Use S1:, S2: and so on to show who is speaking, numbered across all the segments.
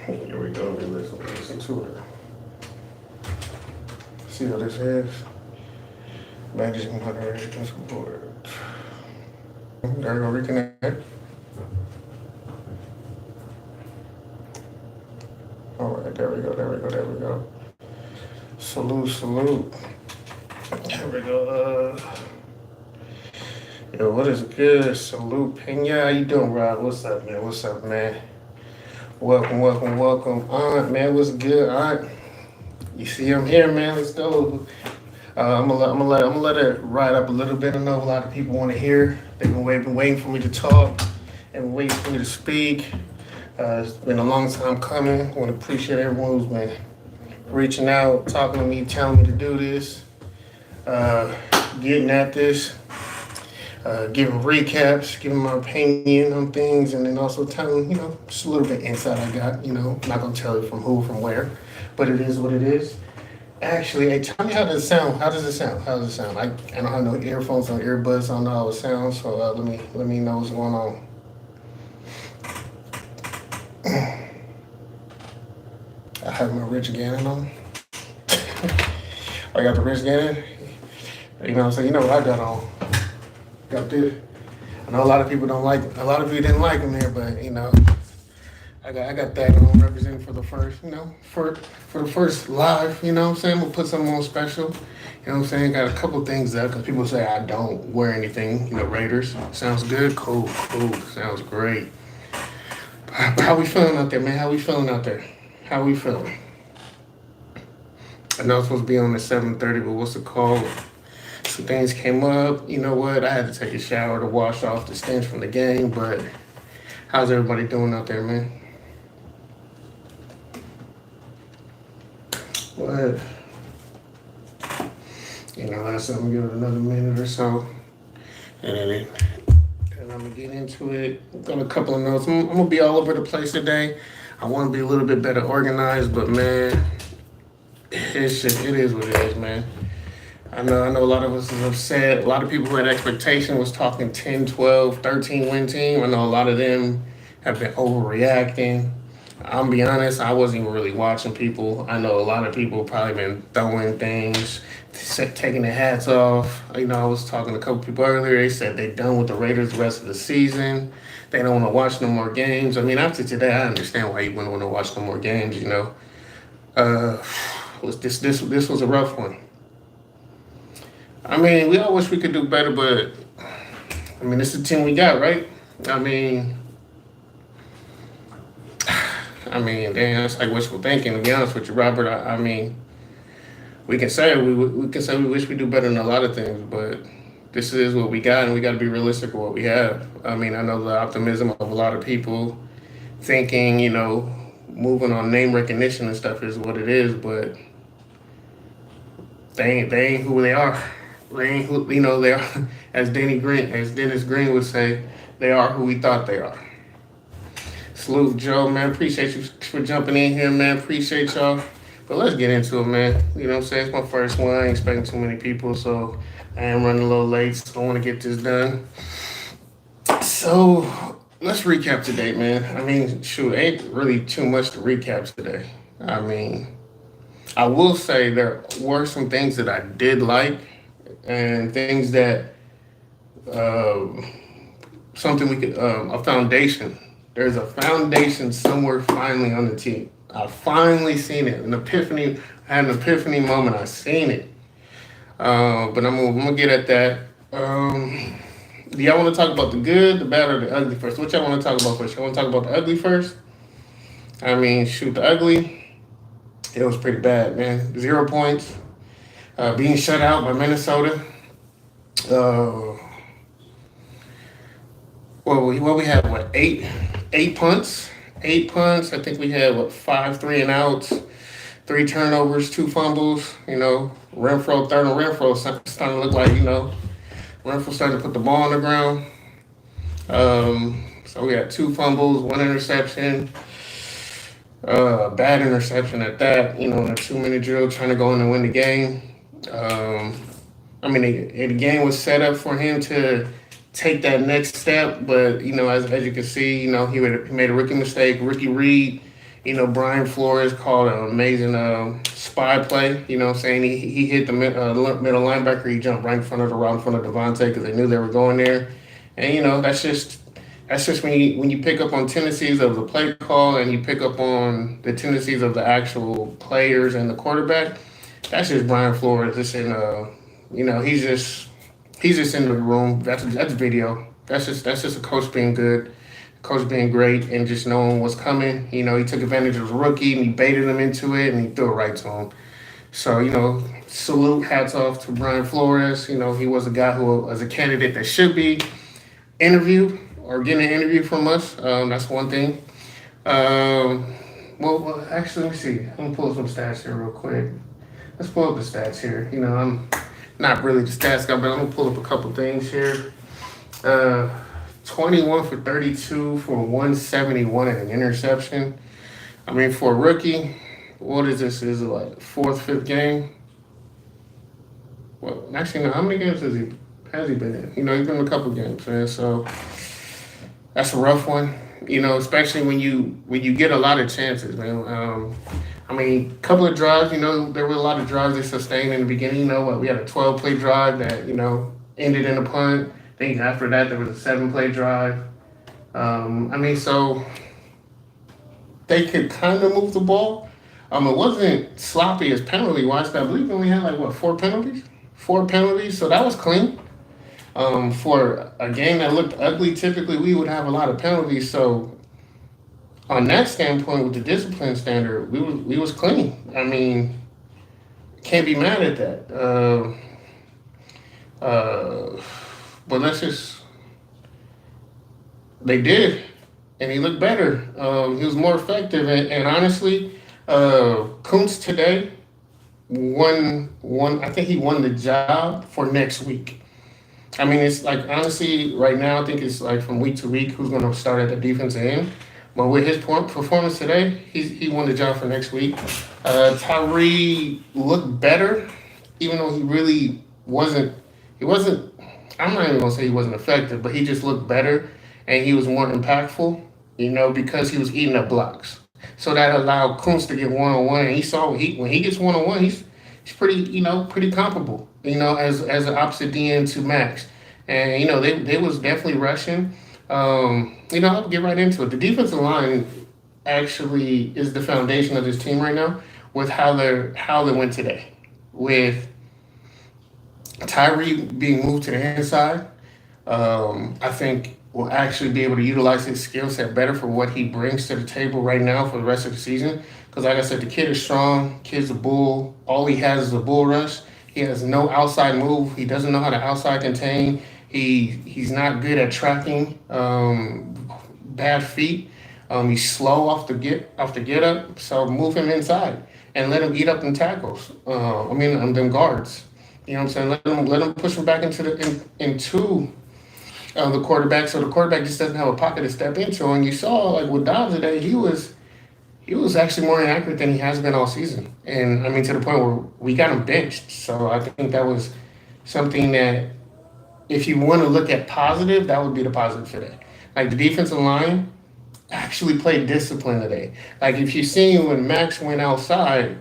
S1: Here we go. Listen to it. See what this is? Managing moderation support. There we go. Reconnect. All right. There we go. Salute. There we go. Yo, what is good? Salute, Pena. How you doing, Rob? What's up, man? Welcome. Aunt, man, what's good, Aunt? You see, I'm here, man. Let's go. I'm gonna let it ride up a little bit. I know a lot of people want to hear. They've been waiting for me to talk and waiting for me to speak. It's been a long time coming. I want to appreciate everyone who's been reaching out, talking to me, telling me to do this, getting at this, giving recaps, giving my opinion on things, and then also telling, just a little bit insight I got. Not gonna tell you from who, from where, but it is what it is. Actually, hey, tell me how does it sound? How does it sound? I don't have no earphones or earbuds. I don't know how it sounds. So let me know what's going on. I have my Rich Gannon on. I got the Rich Gannon. You know what I'm saying? You know what I got on? Got this. I know a lot of people don't like. A lot of you didn't like him here, but I got that on representing for the first, for the first live. You know what I'm saying? We'll put something on special. You know what I'm saying? Got a couple things there because people say I don't wear anything. Raiders. Sounds good. Cool. Sounds great. How we feeling out there, man? How we feeling? I know it's supposed to be on at 7:30, but what's the call? Some things came up. You know what? I had to take a shower to wash off the stench from the game, but how's everybody doing out there, man? What? That's something. Give it another minute or so, and I'm gonna get into it. Got a couple of notes. I'm gonna be all over the place today. I want to be a little bit better organized, but man, it is what it is, man. I know a lot of us is upset. A lot of people who had expectation was talking 10, 12, 13 win team. I know a lot of them have been overreacting. I'll be honest, I wasn't even really watching people. I know a lot of people probably been throwing things, taking their hats off. I was talking to a couple people earlier. They said they're done with the Raiders the rest of the season. They don't want to watch no more games. After today, I understand why you wouldn't want to watch no more games. This was a rough one. We all wish we could do better, but this is the team we got, right? Damn, it's like wishful thinking. To be honest with you, Robert, we can say we wish we do better than a lot of things, but this is what we got, and we got to be realistic with what we have. I know the optimism of a lot of people thinking, moving on name recognition and stuff is what it is, but they ain't who they are. They ain't who they are. As Dennis Green would say, they are who we thought they are. Salute, Joe, man. Appreciate you for jumping in here, man. Appreciate y'all. But let's get into it, man. You know what I'm saying? It's my first one. I ain't expecting too many people, so I am running a little late, so I want to get this done. So let's recap today, man. Ain't really too much to recap today. I will say there were some things that I did like and things that something we could a foundation. There's a foundation somewhere finally on the team. I finally seen it. I had an epiphany moment. I seen it. But I'm gonna get at that. Do y'all want to talk about the good, the bad, or the ugly first? What y'all want to talk about first? Y'all want to talk about the ugly first? The ugly. It was pretty bad, man. 0 points. Being shut out by Minnesota. Well, we had what, eight punts. 8 punts. I think we had 5 3-and-outs, 3 turnovers, 2 fumbles. Renfro, third and Renfro starting to look like Renfro started to put the ball on the ground. So we had 2 fumbles, 1 interception, bad interception at that. In a 2-minute drill, trying to go in and win the game. The game was set up for him to take that next step, but as you can see, he made a rookie mistake. Ricky Reed Brian Flores called an amazing spy play. Saying he hit the middle linebacker. He jumped right in front of the route in front of Davante because they knew they were going there. And that's just when you pick up on tendencies of the play call and you pick up on the tendencies of the actual players and the quarterback. That's just Brian Flores. Just in he's just in the room. That's video. That's just a coach being good, coach being great, and just knowing what's coming. He took advantage of the rookie and he baited him into it and he threw it right to him. So salute, hats off to Brian Flores. He was a guy who was a candidate that should be interviewed or getting an interview from us. That's one thing. Well, actually, let me see. I'm gonna pull some stats here real quick. Let's pull up the stats here. I'm not really the stats guy, but I'm gonna pull up a couple things here. Uh, 21 for 32 for 171 and an interception. I mean, for a rookie, what is this? Is it like fourth, fifth game? Well, actually, no. How many games has he been in? He's been in a couple games, man. So that's a rough one. Especially when you get a lot of chances, man. I mean, a couple of drives. There were a lot of drives they sustained in the beginning. We had a 12-play drive that ended in a punt. I think after that there was a 7-play drive. So they could kind of move the ball. It wasn't sloppy as penalty wise. I believe we only had like four penalties. Four penalties, so that was clean. For a game that looked ugly, typically we would have a lot of penalties. So on that standpoint, with the discipline standard, we was clean. I mean, can't be mad at that. But they did, and he looked better. He was more effective, and honestly, Kuntz today won. I think he won the job for next week. I mean, it's like honestly, right now, I think it's like from week to week who's going to start at the defensive end. But with his performance today, he won the job for next week. Tyree looked better, even though he really wasn't. He wasn't. I'm not even gonna say he wasn't effective, but he just looked better and he was more impactful. Because he was eating up blocks. So that allowed Kuntz to get one on one, and he saw when he gets one on one, he's pretty comparable. As an opposite DN to Max, and they was definitely rushing. I'll get right into it. The defensive line actually is the foundation of this team right now with how they went today. With Tyree being moved to the inside, I think will actually be able to utilize his skill set better for what he brings to the table right now for the rest of the season. Because like I said, the kid is strong. Kid's a bull. All he has is a bull rush. He has no outside move. He doesn't know how to outside contain. He's not good at tracking bad feet. He's slow off the get up. So move him inside and let him eat up them tackles. Them guards. You know what I'm saying? Let him push him back into the quarterback, so the quarterback just doesn't have a pocket to step into. And you saw like with Dobbs today, he was actually more inaccurate than he has been all season. And I mean to the point where we got him benched. So I think that was something that if you want to look at positive, that would be the positive today. Like the defensive line actually played discipline today. Like if you see when Max went outside,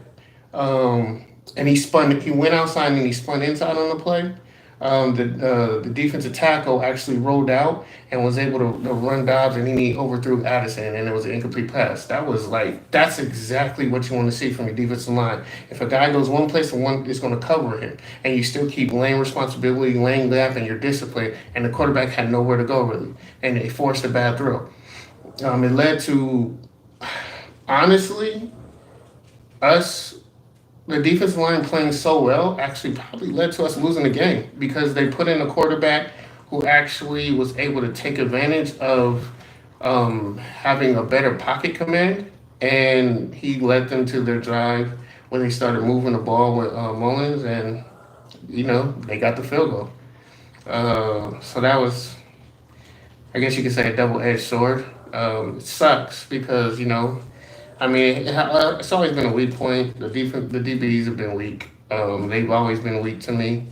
S1: and he went outside and he spun inside on the play. The defensive tackle actually rolled out and was able to run Dobbs, and then he overthrew Addison, and it was an incomplete pass. That's exactly what you want to see from your defensive line. If a guy goes one place and one is going to cover him, and you still keep laying responsibility, laying left, and you're disciplined, and the quarterback had nowhere to go really, and they forced a bad throw. It led to, honestly, us. The defensive line playing so well actually probably led to us losing the game because they put in a quarterback who actually was able to take advantage of having a better pocket command, and he led them to their drive when they started moving the ball with Mullins, and they got the field goal. So that was, I guess you could say, a double-edged sword. It sucks because it's always been a weak point. The DBs have been weak. They've always been weak to me.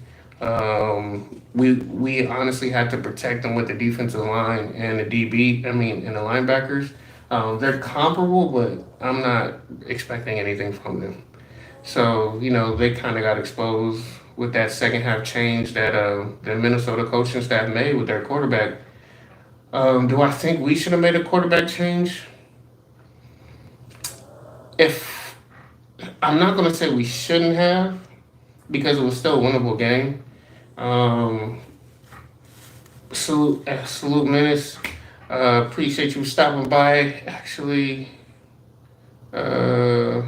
S1: We honestly had to protect them with the defensive line and the DB. And the linebackers. They're comparable, but I'm not expecting anything from them. So, they kind of got exposed with that second half change that the Minnesota coaching staff made with their quarterback. Do I think we should have made a quarterback change? If I'm not going to say we shouldn't have, because it was still a winnable game. Um, salute Menace. Appreciate you stopping by. Actually, uh,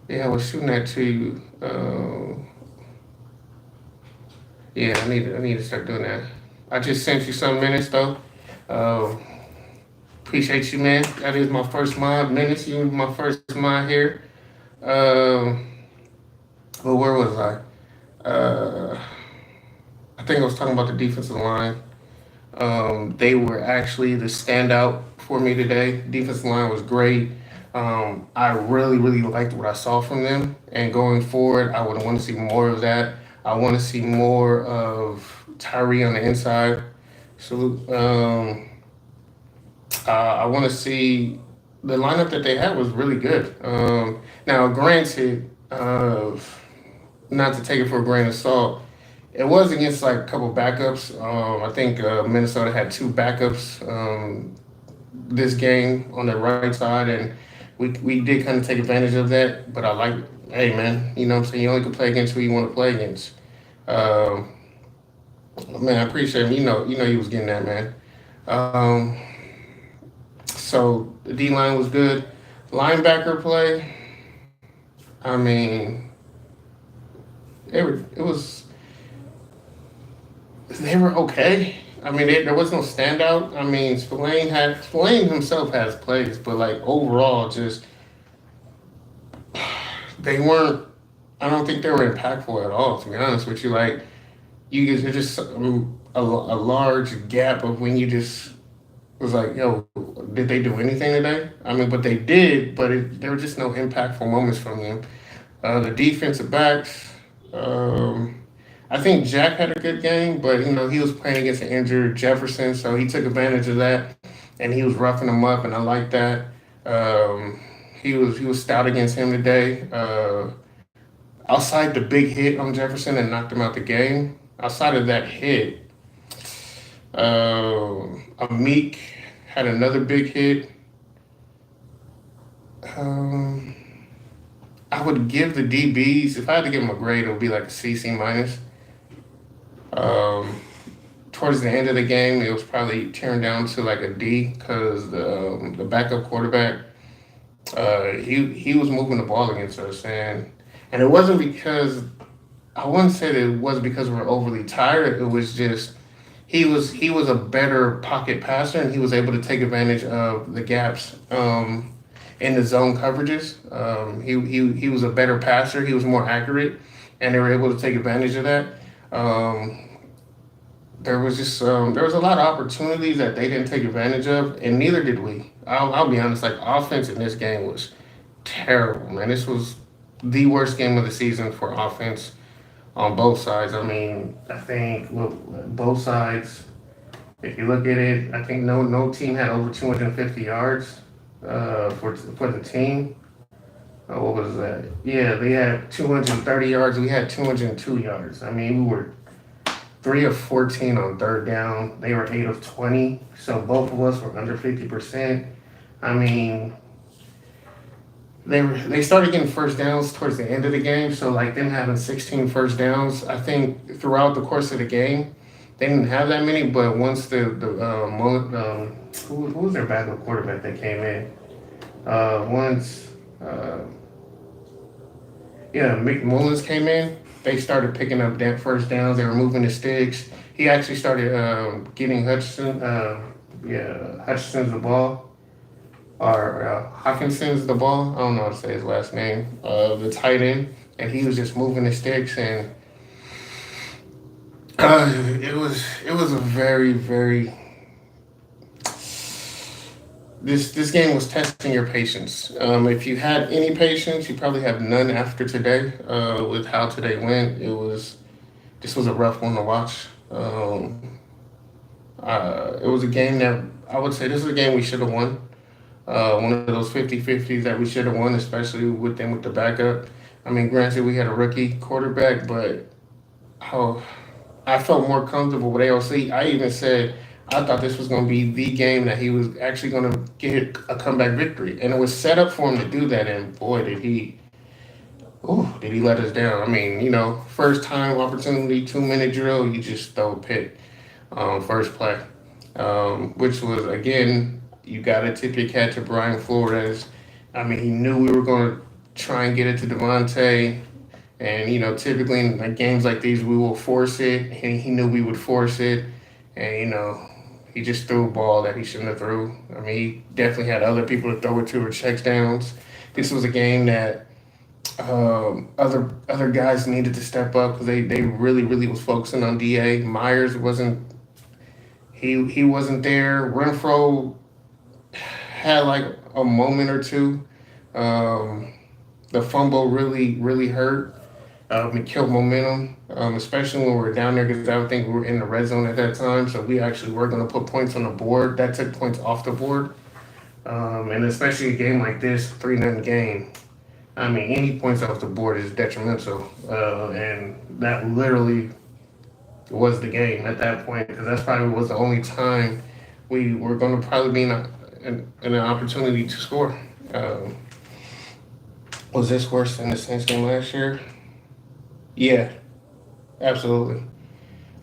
S1: yeah, I was shooting that to you. Yeah, I need to start doing that. I just sent you some minutes though. Uh, Appreciate you, man. That is my first mod minutes. You my first mod here. Um, but where was I? I think I was talking about the defensive line. They were actually the standout for me today. Defensive line was great. I really, really liked what I saw from them. And going forward, I would want to see more of that. I want to see more of Tyree on the inside. So I want to see the lineup that they had was really good. Now, granted, not to take it for a grain of salt, it was against like a couple backups. I think Minnesota had two backups this game on the right side, and we did kind of take advantage of that. But I like, hey man, you know what I'm saying? You only can play against who you want to play against. Um, Man, I appreciate him. You know, he was getting that man. Um, so the D line was good. Linebacker play. I mean, it was they were okay. I mean, there was no standout. I mean, Spillane himself has plays, but like overall, just they weren't. I don't think they were impactful at all. To be honest with you, like you guys are just a large gap of when you just was like, yo, did they do anything today? I mean, but they did, but there were just no impactful moments from them. The defensive backs, um, I think Jack had a good game, but he was playing against an injured Jefferson, so he took advantage of that, and he was roughing him up, and I like that. Um, he was stout against him today. Outside the big hit on Jefferson and knocked him out the game. Outside of that hit, Meek had another big hit. Um, I would give the DBs, if I had to give them a grade, it would be like a C, C minus. Um, Towards the end of the game, it was probably turned down to like a D because the backup quarterback, he was moving the ball against us, and it wasn't because I wouldn't say that it was because we were overly tired. It was just he was a better pocket passer, and he was able to take advantage of the gaps in the zone coverages. He was a better passer. He was more accurate, and they were able to take advantage of that. Um, there was a lot of opportunities that they didn't take advantage of, and neither did we. I'll be honest. Like offense in this game was terrible, man. This was the worst game of the season for offense on both sides. I mean, I think look both sides. If you look at it, I think no team had over 250 yards for the team. What was that? Yeah, they had 230 yards. We had 202 yards. I mean, we were 3 of 14 on third down. They were 8 of 20. So both of us were under 50%. I mean, they started getting first downs towards the end of the game. So like them having 16 first downs, I think throughout the course of the game, they didn't have that many. But once who was their backup quarterback that came in? Once Mick Mullins came in, they started picking up that first downs. They were moving the sticks. He actually started getting Hutchinson's the ball, or Hawkinson's the ball. I don't know how to say his last name. The tight end, and he was just moving the sticks, and it was a very very. This game was testing your patience. If you had any patience, you probably have none after today. With how today went, this was a rough one to watch. It was a game that I would say this is a game we should have won. One of those 50-50s that we should have won, especially with them with the backup. I mean, granted, we had a rookie quarterback, but how I felt more comfortable with AOC. I even said I thought this was going to be the game that he was actually going to get a comeback victory, and it was set up for him to do that. And boy, did he let us down? I mean, first time opportunity, 2 minute drill, you just throw a pick, first play, which was again, you got to tip your hat to Brian Flores. I mean, he knew we were going to try and get it to Davante. And typically in like games like these, we will force it. And he knew we would force it, and he just threw a ball that he shouldn't have threw. I mean, he definitely had other people to throw it to or checks downs. This was a game that other guys needed to step up because they really was focusing on Da. Myers wasn't he wasn't there. Renfro had like a moment or two. The fumble really hurt. It killed momentum, especially when we were down there because I don't think we were in the red zone at that time. So we actually were going to put points on the board. That took points off the board. And especially a game like this, 3-0 game. I mean, any points off the board is detrimental. And that literally was the game at that point because that's probably was the only time we were going to probably be in an opportunity to score. Was this worse than the Saints game last year? Yeah, absolutely.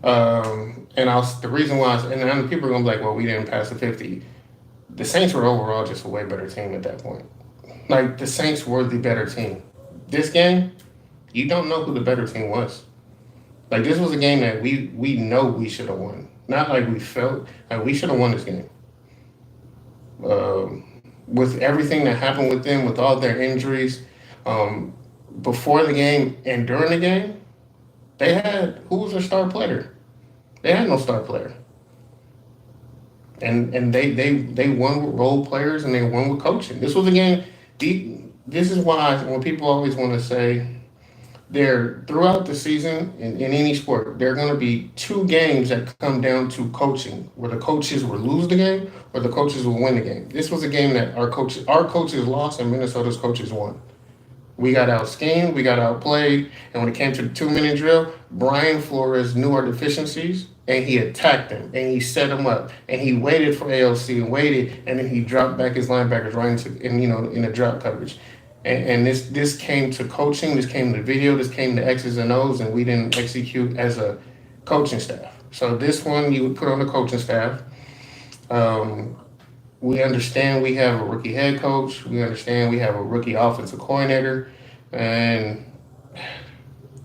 S1: The reason why, and people are gonna be like, well, we didn't pass the 50. The Saints were overall just a way better team at that point. Like the Saints were the better team. This game, you don't know who the better team was. Like this was a game that we know we should have won. Not like we felt like we should have won this game. With everything that happened with them, with all their injuries, before the game and during the game, who was their star player? They had no star player. And they won with role players and they won with coaching. This was a game. This is why when people always want to say throughout the season in any sport, there are going to be two games that come down to coaching, where the coaches will lose the game or the coaches will win the game. This was a game that our coaches lost and Minnesota's coaches won. We got out schemed, we got outplayed, and when it came to the 2 minute drill, Brian Flores knew our deficiencies and he attacked them and he set them up and he waited for AOC and waited and then he dropped back his linebackers right in the drop coverage. And this came to coaching, this came to video, this came to X's and O's, and we didn't execute as a coaching staff. So this one you would put on the coaching staff. We understand we have a rookie head coach. We understand we have a rookie offensive coordinator. And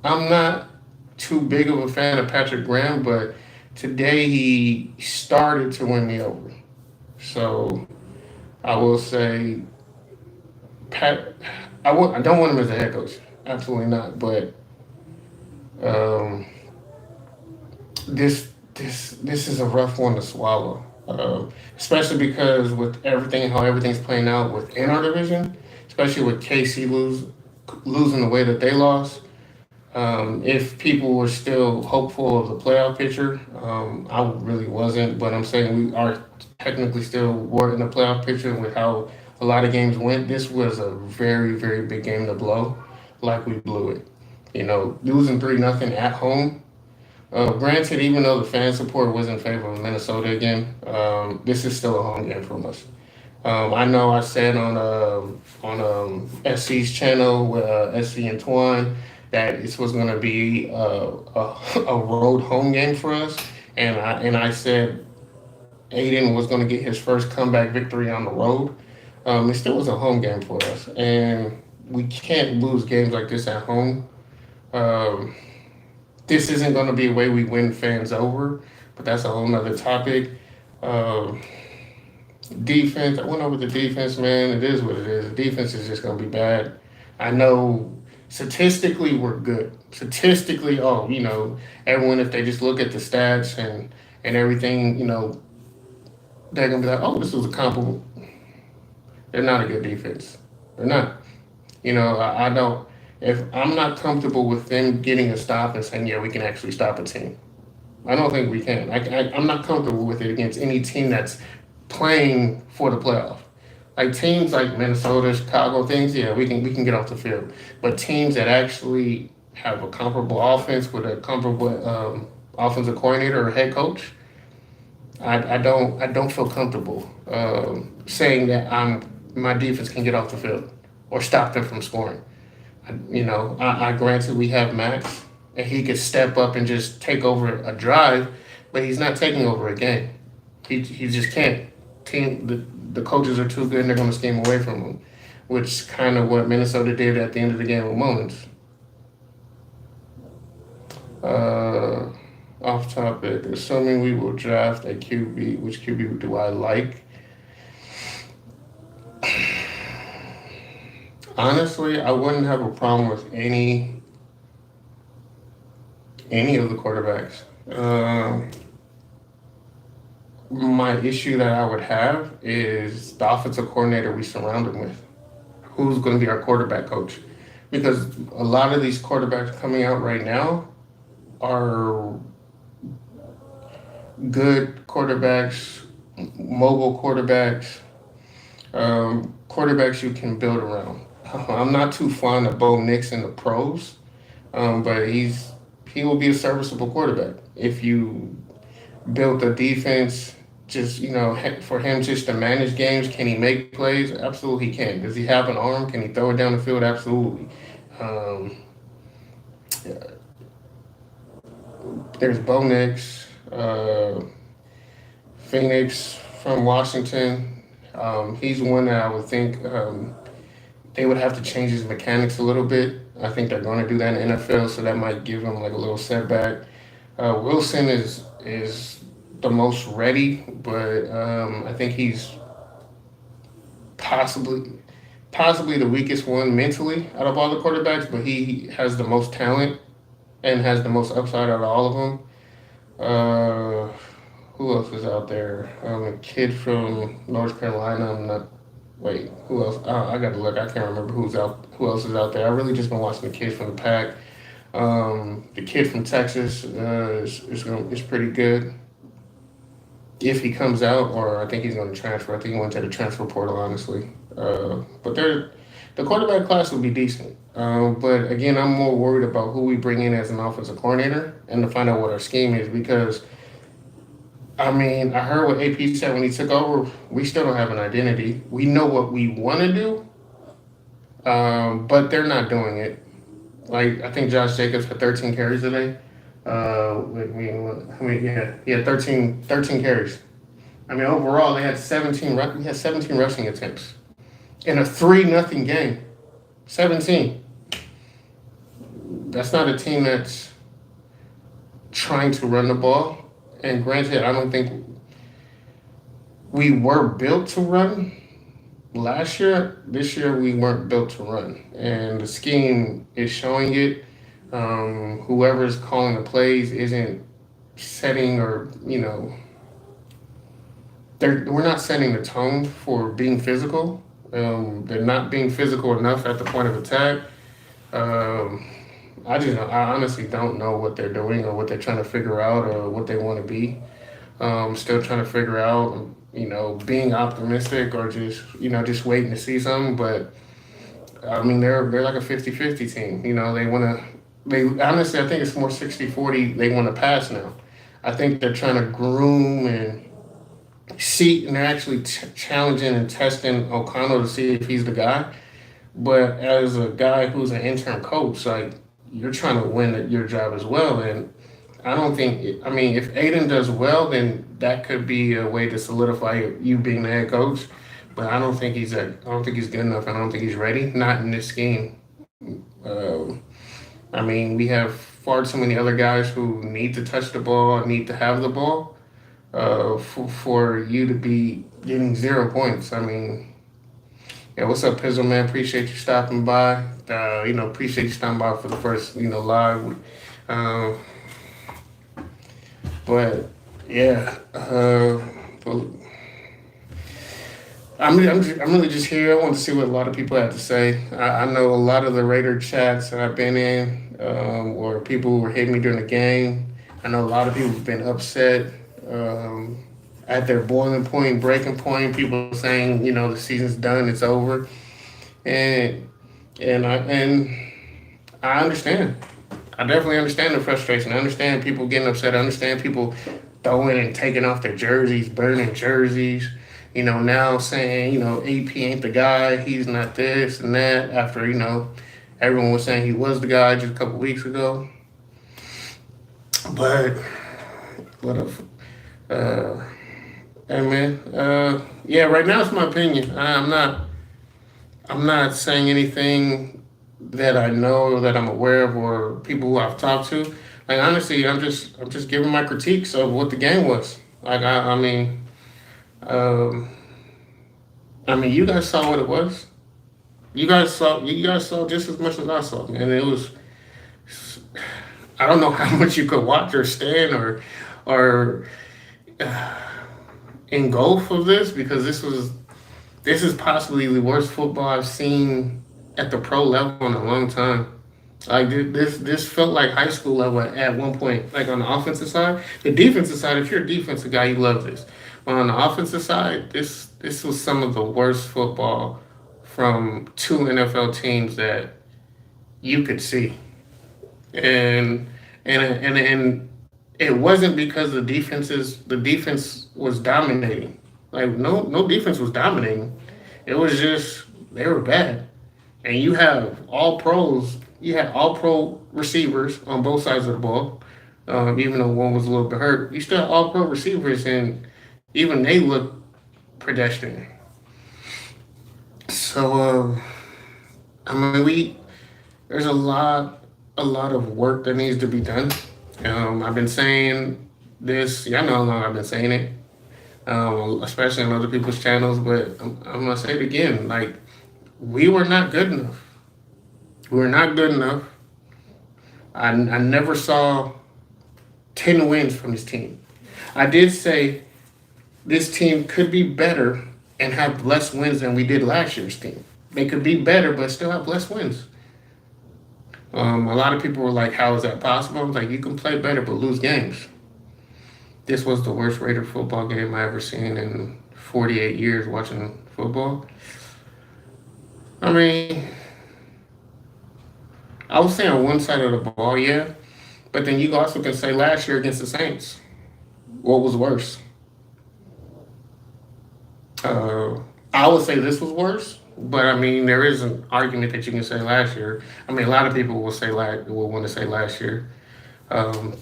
S1: I'm not too big of a fan of Patrick Graham, but today he started to win me over. So I will say, I don't want him as a head coach. Absolutely not. But this is a rough one to swallow. Especially because with how everything's playing out within our division, especially with KC losing the way that they lost. If people were still hopeful of the playoff picture, I really wasn't. But I'm saying we are technically still were in the playoff picture with how a lot of games went. This was a very, very big game to blow, like we blew it. Losing 3-0 at home. Granted, even though the fan support was in favor of Minnesota again, this is still a home game from us. I know I said on SC's channel with SC and Twine that this was going to be a road home game for us, and I said Aiden was going to get his first comeback victory on the road. It still was a home game for us, and we can't lose games like this at home. This isn't going to be a way we win fans over, but that's a whole nother topic. Defense, I went over the defense, man. It is what it is. The defense is just going to be bad. I know statistically we're good. Statistically, everyone, if they just look at the stats and everything, they're going to be like, oh, this was a comparable. They're not a good defense. They're not. I don't. If I'm not comfortable with them getting a stop and saying, yeah, we can actually stop a team. I don't think we can. I'm not comfortable with it against any team that's playing for the playoff. Like teams like Minnesota, Chicago, things, yeah, we can get off the field. But teams that actually have a comparable offense with a comparable offensive coordinator or head coach, I don't feel comfortable saying that my defense can get off the field or stop them from scoring. I granted we have Max and he could step up and just take over a drive, but he's not taking over a game. He just can't. The coaches are too good and they're going to scheme away from him, which is kind of what Minnesota did at the end of the game with Mullins. Uh, Off topic, assuming we will draft a QB, which QB do I like? Honestly, I wouldn't have a problem with any of the quarterbacks. My issue that I would have is the offensive coordinator we surround him with. Who's going to be our quarterback coach? Because a lot of these quarterbacks coming out right now are good quarterbacks, mobile quarterbacks, quarterbacks you can build around. I'm not too fond of Bo Nix in the pros, but he will be a serviceable quarterback if you built a defense. Just for him just to manage games, can he make plays? Absolutely, he can. Does he have an arm? Can he throw it down the field? Absolutely. Um, there's Bo Nix, Phoenix from Washington. He's one that I would think they would have to change his mechanics a little bit. I think they're going to do that in the NFL, so that might give him like a little setback. Wilson is the most ready, but I think he's possibly the weakest one mentally out of all the quarterbacks, but he has the most talent and has the most upside out of all of them. Uh, who else is out there? A kid from North Carolina. I'm not. Wait, who else? I got to look. I can't remember who's out. Who else is out there? I really just been watching the kids from the pack. The kid from Texas is pretty good if he comes out, or I think he's going to transfer. I think he went to the transfer portal, honestly. But the quarterback class will be decent. But again, I'm more worried about who we bring in as an offensive coordinator and to find out what our scheme is because, I mean, I heard what AP said when he took over. We still don't have an identity. We know what we want to do, but they're not doing it. Like, I think Josh Jacobs had 13 carries today. Yeah, he had 13 carries. I mean, overall, they had 17. We had 17 rushing attempts in a 3-0 game. 17. That's not a team that's trying to run the ball. And granted, I don't think we were built to run last year. This year, we weren't built to run, and the scheme is showing it. Whoever's calling the plays isn't setting we're not setting the tone for being physical. They're not being physical enough at the point of attack. I honestly don't know what they're doing or what they're trying to figure out or what they want to be. Still trying to figure out, being optimistic or just waiting to see something. But I mean, they're like a 50-50 team. They honestly, I think it's more 60-40. They want to pass now. I think they're trying to groom and see, and they're actually challenging and testing O'Connell to see if he's the guy. But as a guy who's an intern coach, like, you're trying to win at your job as well. And I don't think, I mean, if Aiden does well, then that could be a way to solidify you being the head coach. But I don't think he's good enough. I don't think he's ready. Not in this scheme. I mean, we have far too many other guys who need to touch the ball, need to have the ball, for you to be getting 0 points. I mean, yeah, what's up, Pizzle, man? Appreciate you stopping by. Appreciate you stopping by for the first, live. But yeah, but I'm really just here. I want to see what a lot of people have to say. I know a lot of the Raider chats that I've been in, or people who were hitting me during the game. I know a lot of people have been upset at their boiling point, breaking point. People saying, the season's done, it's over, and I understand. I definitely understand the frustration. I understand people getting upset. I understand people throwing and taking off their jerseys, burning jerseys. Now saying, AP ain't the guy. He's not this and that. After everyone was saying he was the guy just a couple weeks ago. But what if? Hey man, yeah. Right now, it's my opinion. I'm not saying anything that I know that I'm aware of or people who I've talked to. Like honestly, I'm just giving my critiques of what the game was. Like um, you guys saw what it was. You guys saw just as much as I saw, and it was. I don't know how much you could watch or stand or engulf of this because this is possibly the worst football I've seen at the pro level in a long time. Like this felt like high school level at one point. Like on the offensive side, the defensive side. If you're a defensive guy, you love this. But on the offensive side, this was some of the worst football from two NFL teams that you could see, and and it wasn't because the defense was dominating. Like no defense was dominating. It was just they were bad. And you have all pros. You had all pro receivers on both sides of the ball. Even though one was a little bit hurt, you still had all pro receivers, and even they looked pedestrian. So I mean, there's a lot of work that needs to be done. I've been saying this. Y'all know how long I've been saying it, especially on other people's channels. But I'm gonna say it again. Like we were not good enough. We were not good enough. I never saw 10 wins from this team. I did say this team could be better and have less wins than we did last year's team. They could be better, but still have less wins. A lot of people were like, "How is that possible?" I was like, "You can play better, but lose games." This was the worst Raider football game I ever seen in 48 years watching football. I mean, I would say on one side of the ball, yeah, but then you also can say last year against the Saints, what was worse? Uh, I would say this was worse, but I mean, there is an argument that you can say last year. I mean, a lot of people will want to say last year, um,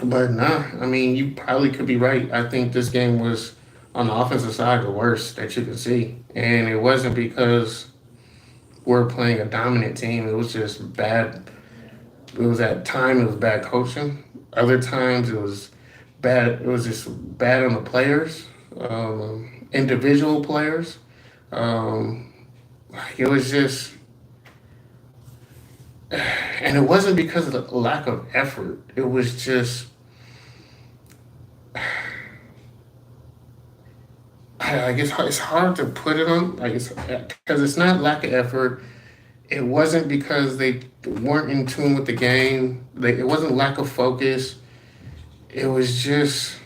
S1: but nah. I mean, you probably could be right. I think this game was on the offensive side the worst that you could see, and it wasn't because we're playing a dominant team. It was just bad. It was at time it was bad coaching. Other times it was bad. It was just bad on the players, individual players. Um, it was just, and it wasn't because of the lack of effort. It was just, I guess it's hard to put it on, like it's because it's not lack of effort. It wasn't because they weren't in tune with the game. It wasn't lack of focus. It was just,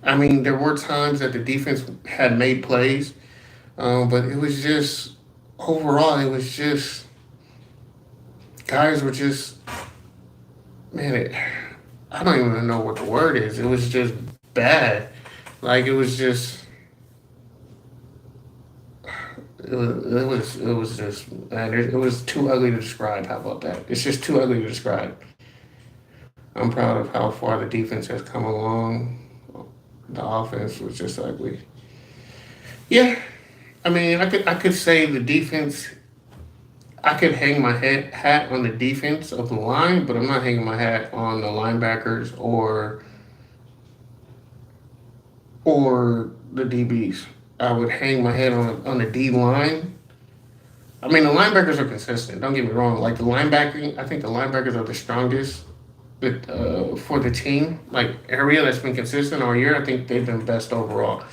S1: I mean, there were times that the defense had made plays, but it was just overall, it was just guys were just man. I don't even know what the word is. It was just bad. Like it was just it was just man, it was too ugly to describe. How about that? It's just too ugly to describe. I'm proud of how far the defense has come along. The offense was just ugly. Yeah, I mean, I could say the defense. I could hang my hat on the defense of the line, but I'm not hanging my hat on the linebackers or the DBs. I would hang my head on the D line. I mean, the linebackers are consistent. Don't get me wrong. Like the linebacking, I think the linebackers are the strongest for the team. Like area that's been consistent all year. I think they've been best overall.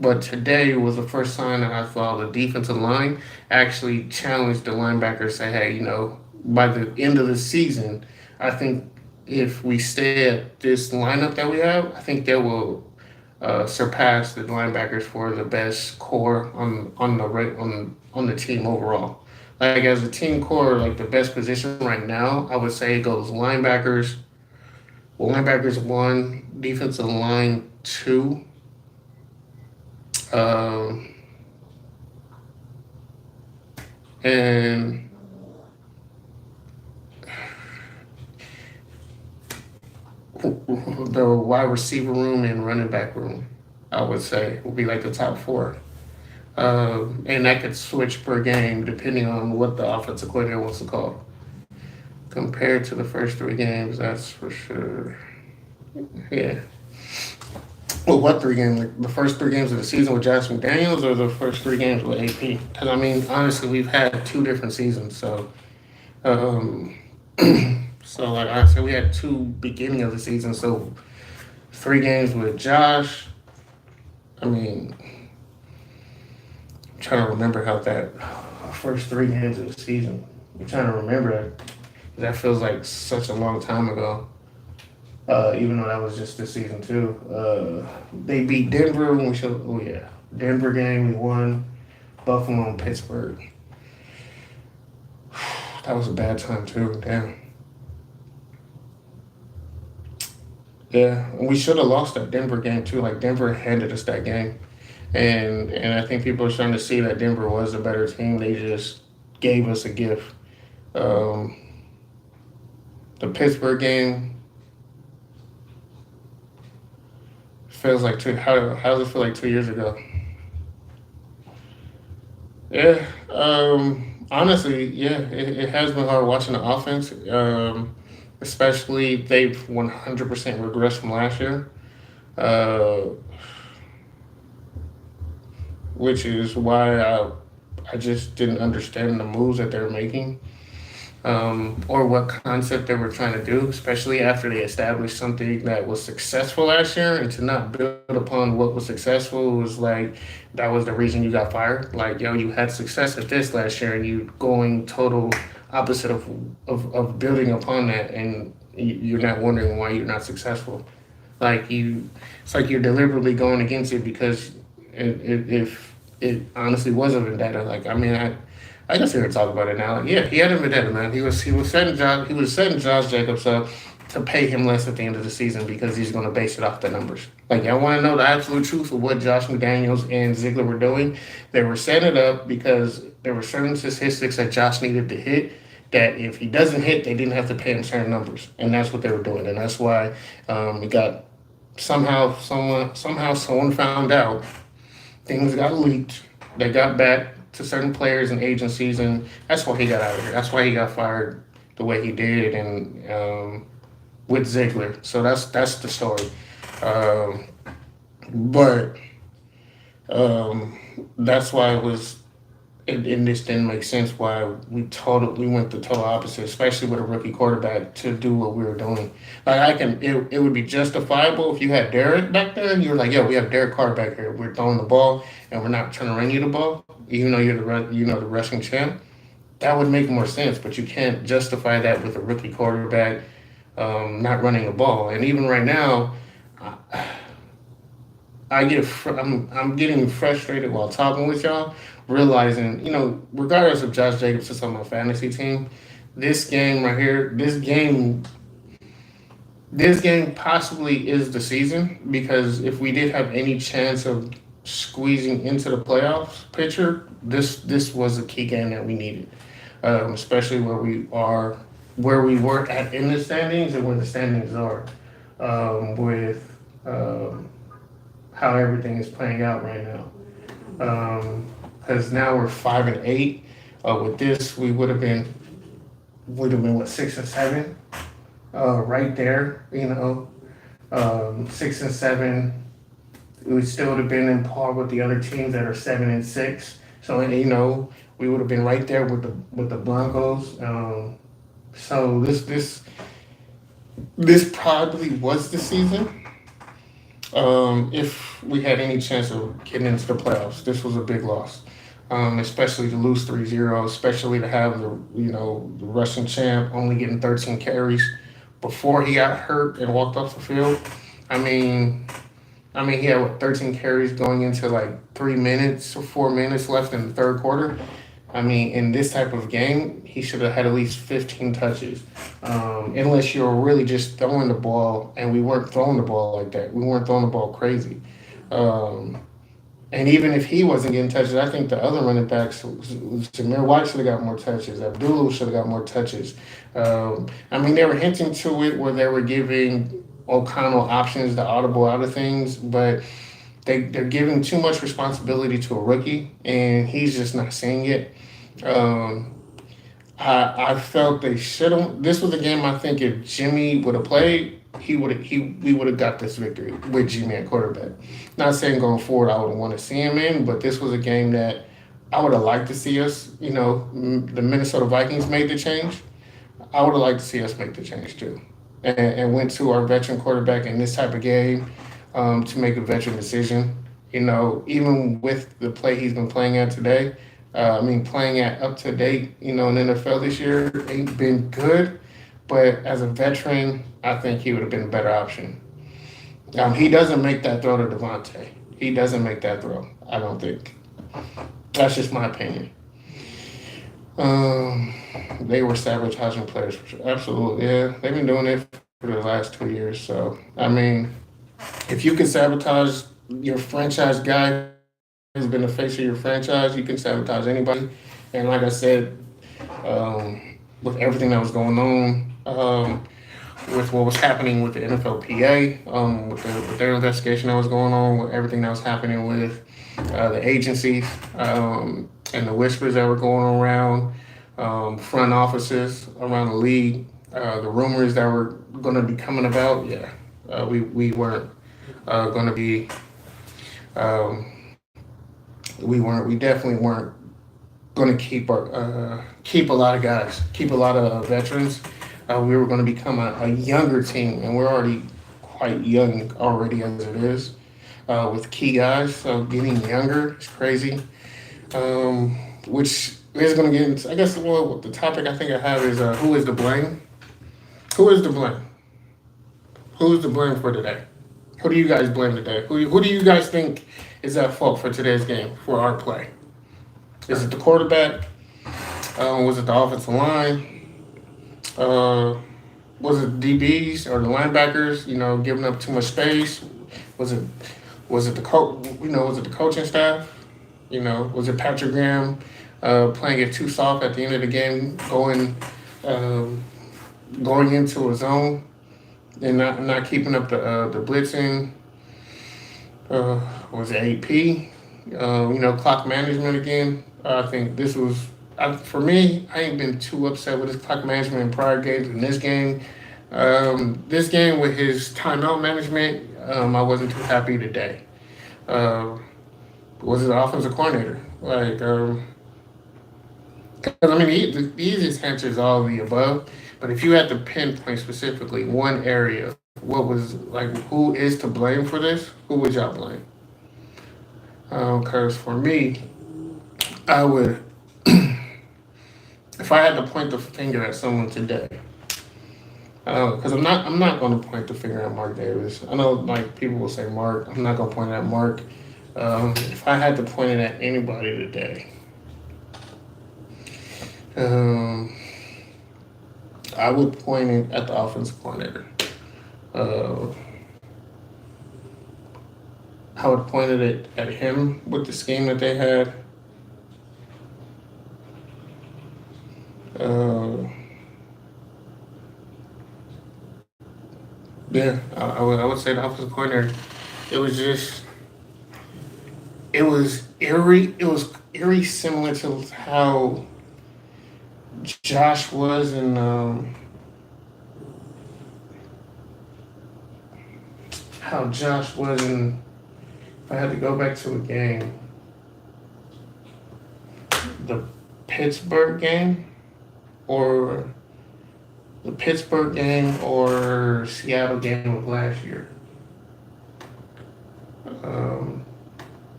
S1: But today was the first time that I saw the defensive line actually challenge the linebackers. Say, hey, by the end of the season, I think if we stay at this lineup that we have, I think they will surpass the linebackers for the best core on the team overall. Like as a team core, like the best position right now, I would say it goes linebackers. Well, linebackers one, defensive line two, um, and the wide receiver room and running back room, I would say, would be like the top four. And that could switch per game depending on what the offensive coordinator wants to call. Compared to the first three games, that's for sure. Yeah. Well, what three games? Like the first three games of the season with Josh McDaniels, or the first three games with AP? Because I mean, honestly, we've had two different seasons. So, um, so like I said, we had two beginning of the season. So, three games with Josh. I mean, I'm trying to remember how that first three games of the season. I'm trying to remember it. That feels like such a long time ago. Even though that was just this season too. They beat Denver when we showed. Oh yeah, Denver game we won. Buffalo and Pittsburgh. That was a bad time too. Damn. Yeah, and we should have lost that Denver game too. Like Denver handed us that game, and I think people are starting to see that Denver was a better team. They just gave us a gift. Um, the Pittsburgh game feels like two. How does it feel like 2 years ago? Yeah. Honestly, yeah, it has been hard watching the offense. Especially they've 100% regressed from last year. Uh, which is why I just didn't understand the moves that they were making, or what concept they were trying to do, especially after they established something that was successful last year, and to not build upon what was successful was like that was the reason you got fired. Like, yo, you had success at this last year, and you going total opposite of building upon that, and you're not wondering why you're not successful. Like it's like you're deliberately going against it because if it honestly was a vendetta. Like I mean, I guess we were talking about it now. Like, yeah, he had a vendetta, man. He was setting Josh Jacobs up to pay him less at the end of the season because he's going to base it off the numbers. Like y'all want to know the absolute truth of what Josh McDaniels and Ziegler were doing? They were setting it up because there were certain statistics that Josh needed to hit. That if he doesn't hit, they didn't have to pay him certain numbers, and that's what they were doing, and that's why it got someone found out, things got leaked. They got back to certain players and agencies, and that's why he got out of here. That's why he got fired the way he did, and with Ziegler. So that's the story. Um, but that's why it just didn't make sense why we went the total opposite, especially with a rookie quarterback to do what we were doing. Like it would be justifiable if you had Derek back there and you were like, yo, we have Derek Carr back here. We're throwing the ball and we're not trying to run you the ball, even though you're the rushing champ. That would make more sense, but you can't justify that with a rookie quarterback not running the ball. And even right now, I'm getting frustrated while talking with y'all, realizing, regardless of Josh Jacobs is on my fantasy team, this game right here, this game possibly is the season, because if we did have any chance of squeezing into the playoffs picture, this was a key game that we needed, especially where we were at in the standings and where the standings are, with how everything is playing out right now. Because now we're 5-8. With this, we would have been what, 6-7, right there. 6-7. We still would have been in par with the other teams that are 7-6. So we would have been right there with the Broncos. So this probably was the season. If we had any chance of getting into the playoffs, this was a big loss. Especially to lose 3-0, especially to have the Russian champ only getting 13 carries before he got hurt and walked off the field. I mean, he had 13 carries going into like 3 minutes or 4 minutes left in the third quarter. I mean, in this type of game, he should have had at least 15 touches. Unless you're really just throwing the ball, and we weren't throwing the ball like that. We weren't throwing the ball crazy. Um, and even if he wasn't getting touches, I think the other running backs, Jameer White should have got more touches. Abdullah should have got more touches. I mean, they were hinting to it where they were giving O'Connell options to audible out of things, but they're giving too much responsibility to a rookie, and he's just not seeing it. Um, I felt they should have. This was a game I think if Jimmy would have played, we would have got this victory with Jimmy at quarterback. Not saying going forward I would want to see him in, but this was a game that I would have liked to see us. The Minnesota Vikings made the change. I would have liked to see us make the change too, and went to our veteran quarterback in this type of game to make a veteran decision. Even with the play he's been playing at today, playing at up to date, in the NFL this year ain't been good. But as a veteran, I think he would have been a better option. He doesn't make that throw to Davante. He doesn't make that throw. I don't think. That's just my opinion. They were sabotaging players. Absolutely, yeah. They've been doing it for the last 2 years. So, if you can sabotage your franchise guy who's been the face of your franchise, you can sabotage anybody. And like I said, with everything that was going on, with what was happening with the NFLPA, with their investigation that was going on, with everything that was happening with the agencies, and the whispers that were going around, front offices around the league, the rumors that were going to be coming about, yeah, we weren't going to be, we definitely weren't going to keep a lot of guys, keep a lot of veterans. We were going to become a younger team, and we're already quite young already as it is, with key guys. So getting younger is crazy, which is going to get into, I guess, the topic I think I have is who is to blame? Who is to blame? Who is to blame for today? Who do you guys blame today? Who do you guys think is at fault for today's game, for our play? Is it the quarterback? Was it the offensive line? Was it DBs or the linebackers? Giving up too much space. Was it the coach? Was it the coaching staff? Was it Patrick Graham playing it too soft at the end of the game, going into a zone and not keeping up the blitzing? Was it AP? Clock management again. I think this was. For me, I ain't been too upset with his clock management in prior games. In this game, with his timeout management, I wasn't too happy today. Was it the offensive coordinator? The easiest answer is all of the above. But if you had to pinpoint specifically one area, who is to blame for this? Who would y'all blame? Because for me, I would. If I had to point the finger at someone today, because I'm not going to point the finger at Mark Davis. I know people will say Mark. I'm not going to point it at Mark. If I had to point it at anybody today, I would point it at the offensive coordinator. I would point it at him with the scheme that they had. I would say the offensive coordinator. It was just, it was eerie. It was eerie, similar to how Josh was in, if I had to go back to a game, the Pittsburgh game, or Seattle game of last year.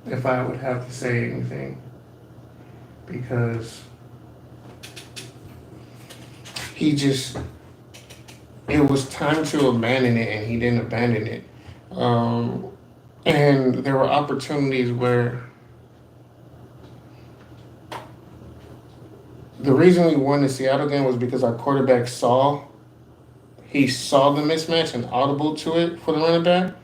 S1: If I would have to say anything, because he just it was time to abandon it, and he didn't abandon it. Um, and there were opportunities where the reason we won the Seattle game was because our quarterback saw the mismatch and audible to it for the running back.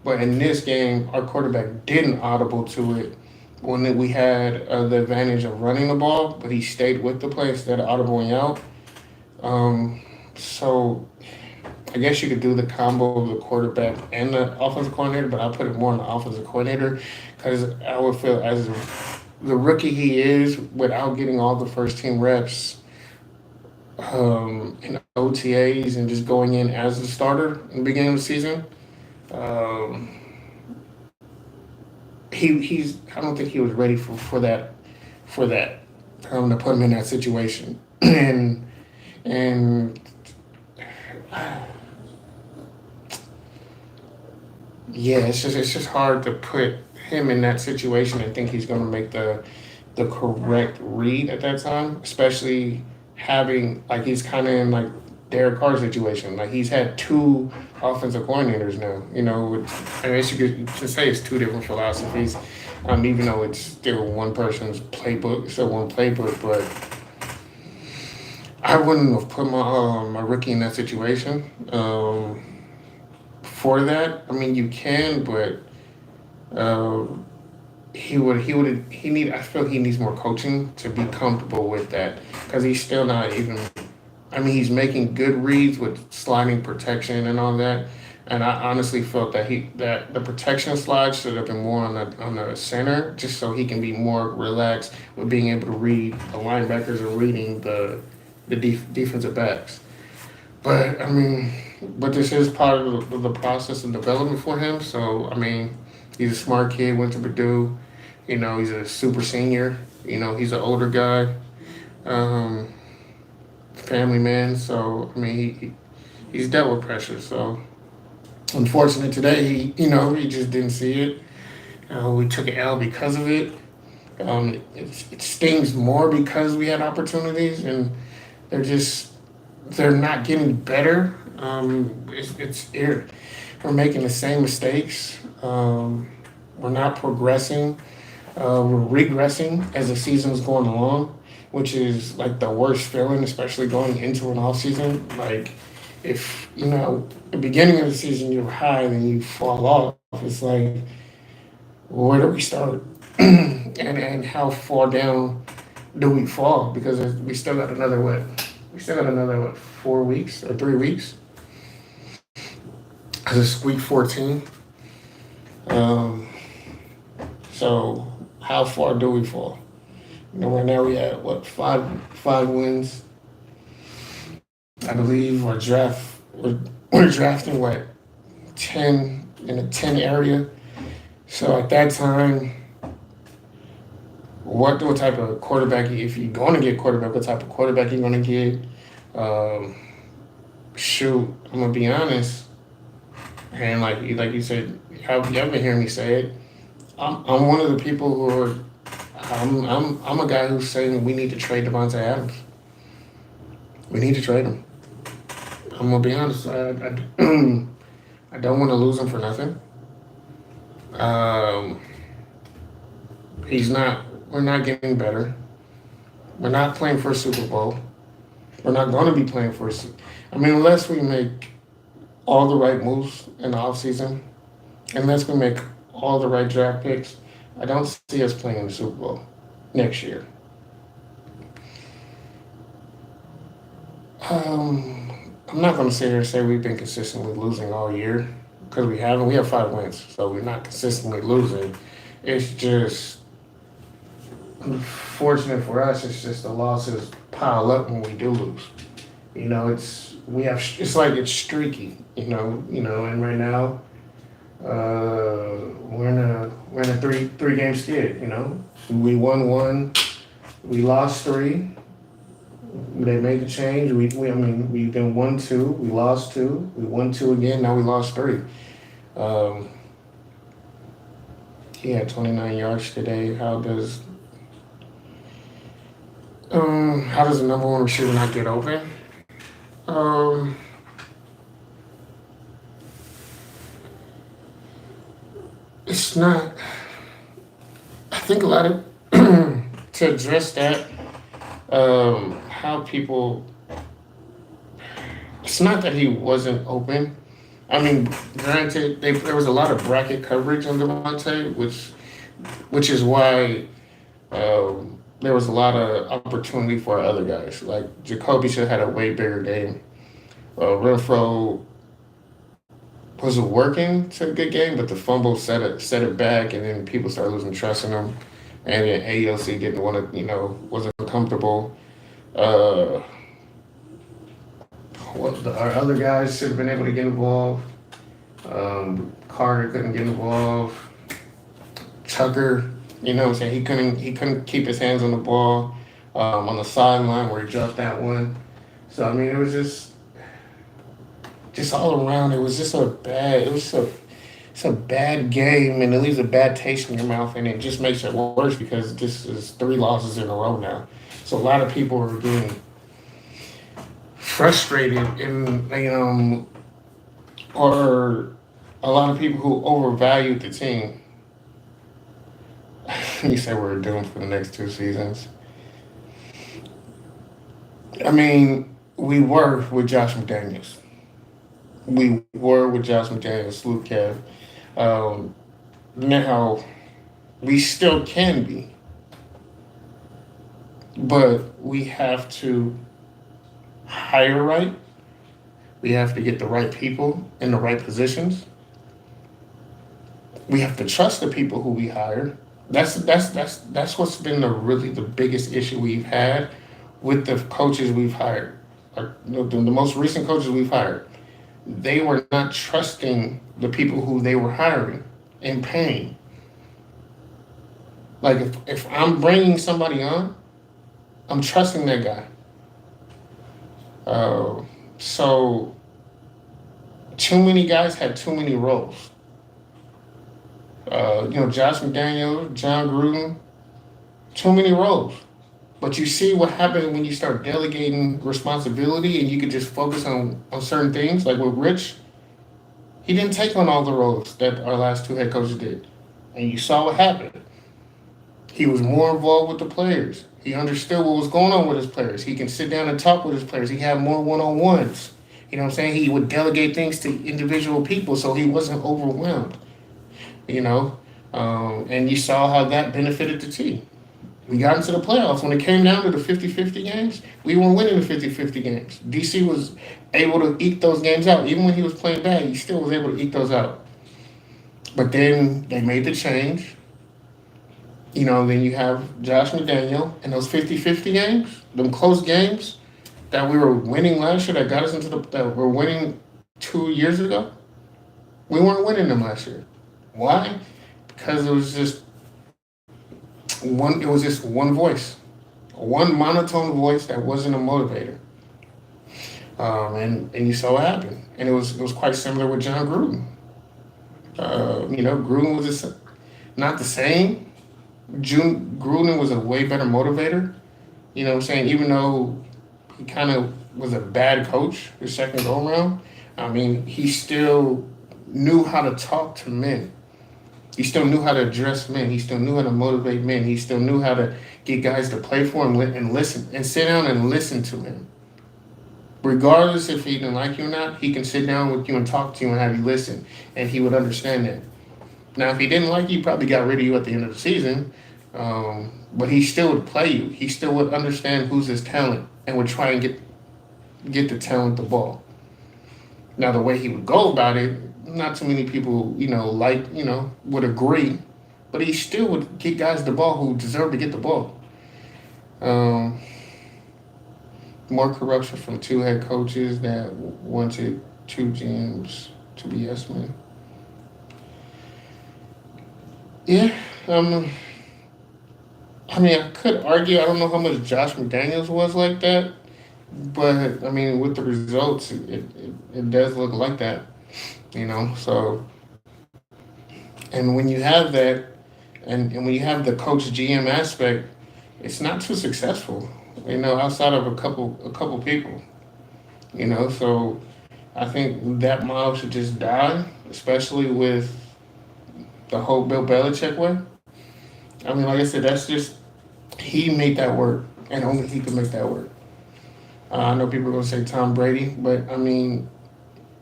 S1: But in this game, our quarterback didn't audible to it when we had the advantage of running the ball, but he stayed with the play instead of audibling out. Um, so I guess you could do the combo of the quarterback and the offensive coordinator, but I put it more on the offensive coordinator because I would feel as the rookie he is, without getting all the first team reps in OTAs and just going in as a starter in the beginning of the season. Um, he's I don't think he was ready for that to put him in that situation and yeah, it's just hard to put him in that situation and think he's going to make the correct read at that time, especially having like he's kind of in like Derek Carr situation. Like he's had two offensive coordinators now. I guess you could say it's two different philosophies. Even though it's still one person's playbook, still one playbook, but I wouldn't have put my rookie in that situation. For that, I mean, you can, but um, he need. I feel he needs more coaching to be comfortable with that because he's still not even. I mean, he's making good reads with sliding protection and all that. And I honestly felt that the protection slide should have been more on the center, just so he can be more relaxed with being able to read the linebackers and reading the defensive backs. But I mean, but this is part of the process of development for him. So I mean, he's a smart kid. Went to Purdue. He's a super senior. He's an older guy, um, family man. So I mean, he's dealt with pressure. So unfortunate today, he just didn't see it. We took an L because of it. It stings more because we had opportunities and they're just they're not getting better. We're making the same mistakes. We're not progressing. We're regressing as the season's going along, which is like the worst feeling, especially going into an off season. Like if the beginning of the season you're high, then you fall off. It's like where do we start, and how far down do we fall? Because we still got another what? We still got another what? 4 weeks or 3 weeks? Cause it's week 14. Um, so how far do we fall? Right now we had what five wins. I believe we're drafting what 10 in the 10 area. So at that time, what type of quarterback, if you're going to get quarterback, what type of quarterback you're going to get? Um, Shoot, I'm gonna be honest, and like you said, y'all been hearing me say it. I'm one of the people who are. I'm a guy who's saying we need to trade Davante Adams. We need to trade him. I'm gonna be honest. I don't want to lose him for nothing. Um, he's not. We're not getting better. We're not playing for a Super Bowl. We're not going to be playing for a. I mean, unless we make all the right moves in the offseason, unless we make all the right draft picks, I don't see us playing in the Super Bowl next year. I'm not going to sit here and say we've been consistently losing all year because we haven't. We have 5 wins, so we're not consistently losing. It's just unfortunate for us. It's just the losses pile up when we do lose. It's like it's streaky. And right now we're in a three game skid. We won one, we lost three. They made the change. I mean, we've been 1-2. We lost two. We won two again. Now we lost three. Um, he had 29 yards today. How does the number one receiver not get open? Um, it's not. I think a lot of to address that, how people. It's not that he wasn't open. I mean, granted, there was a lot of bracket coverage on Davante, which is why there was a lot of opportunity for other guys. Like Jacoby should have had a way bigger game. Renfro wasn't working to a good game, but the fumble set it back, and then people started losing trust in him. And then AOC didn't want to, wasn't comfortable. Uh, our other guys should have been able to get involved. Carter couldn't get involved. Tucker, what I'm saying, he couldn't keep his hands on the ball on the sideline where he dropped that one. So I mean, it was just all around. It's a bad game, and it leaves a bad taste in your mouth, and it just makes it worse because this is 3 losses in a row now. So a lot of people are getting frustrated, and or a lot of people who overvalued the team. You say we're doomed for the next 2 seasons. I mean, we were with Josh McDaniels. Luke Kev. Now, we still can be, but we have to hire right. We have to get the right people in the right positions. We have to trust the people who we hire. That's what's been the biggest issue we've had with the coaches we've hired. The most recent coaches we've hired, they were not trusting the people who they were hiring and paying. Like if I'm bringing somebody on, I'm trusting that guy. So too many guys had too many roles. Josh McDaniels, John Gruden, too many roles. But you see what happens when you start delegating responsibility and you can just focus on certain things. Like with Rich, he didn't take on all the roles that our last 2 head coaches did. And you saw what happened. He was more involved with the players. He understood what was going on with his players. He can sit down and talk with his players. He had more one-on-ones. You know what I'm saying? He would delegate things to individual people so he wasn't overwhelmed. And you saw how that benefited the team. We got into the playoffs. When it came down to the 50-50 games, we weren't winning the 50-50 games. DC was able to eke those games out. Even when he was playing bad, he still was able to eke those out. But then they made the change. Then you have Josh McDaniel and those 50-50 games, them close games that we were winning last year that got us that we're winning 2 years ago. We weren't winning them last year. Why? Because it was just one voice, one monotone voice that wasn't a motivator. And you saw what happened. And it was quite similar with John Gruden. Gruden was just not the same. Gruden was a way better motivator. You know what I'm saying? Even though he kind of was a bad coach his second go around, I mean, he still knew how to talk to men. He still knew how to address men. He still knew how to motivate men. He still knew how to get guys to play for him and listen and sit down and listen to him. Regardless if he didn't like you or not, he can sit down with you and talk to you and have you listen, and he would understand that. Now, if he didn't like you, he probably got rid of you at the end of the season, but he still would play you. He still would understand who's his talent and would try and get the talent the ball. Now, the way he would go about it, not too many people, would agree, but he still would get guys the ball who deserve to get the ball. More corruption from 2 head coaches that wanted 2 GMs to be yes men. Yeah, I could argue. I don't know how much Josh McDaniels was like that, but I mean, with the results, it does look like that. So, and when you have that, and when you have the coach GM aspect, it's not too successful. Outside of a couple people. So I think that model should just die, especially with the whole Bill Belichick way. I mean, like I said, that's just he made that work, and only he could make that work. I know people are gonna say Tom Brady, but I mean,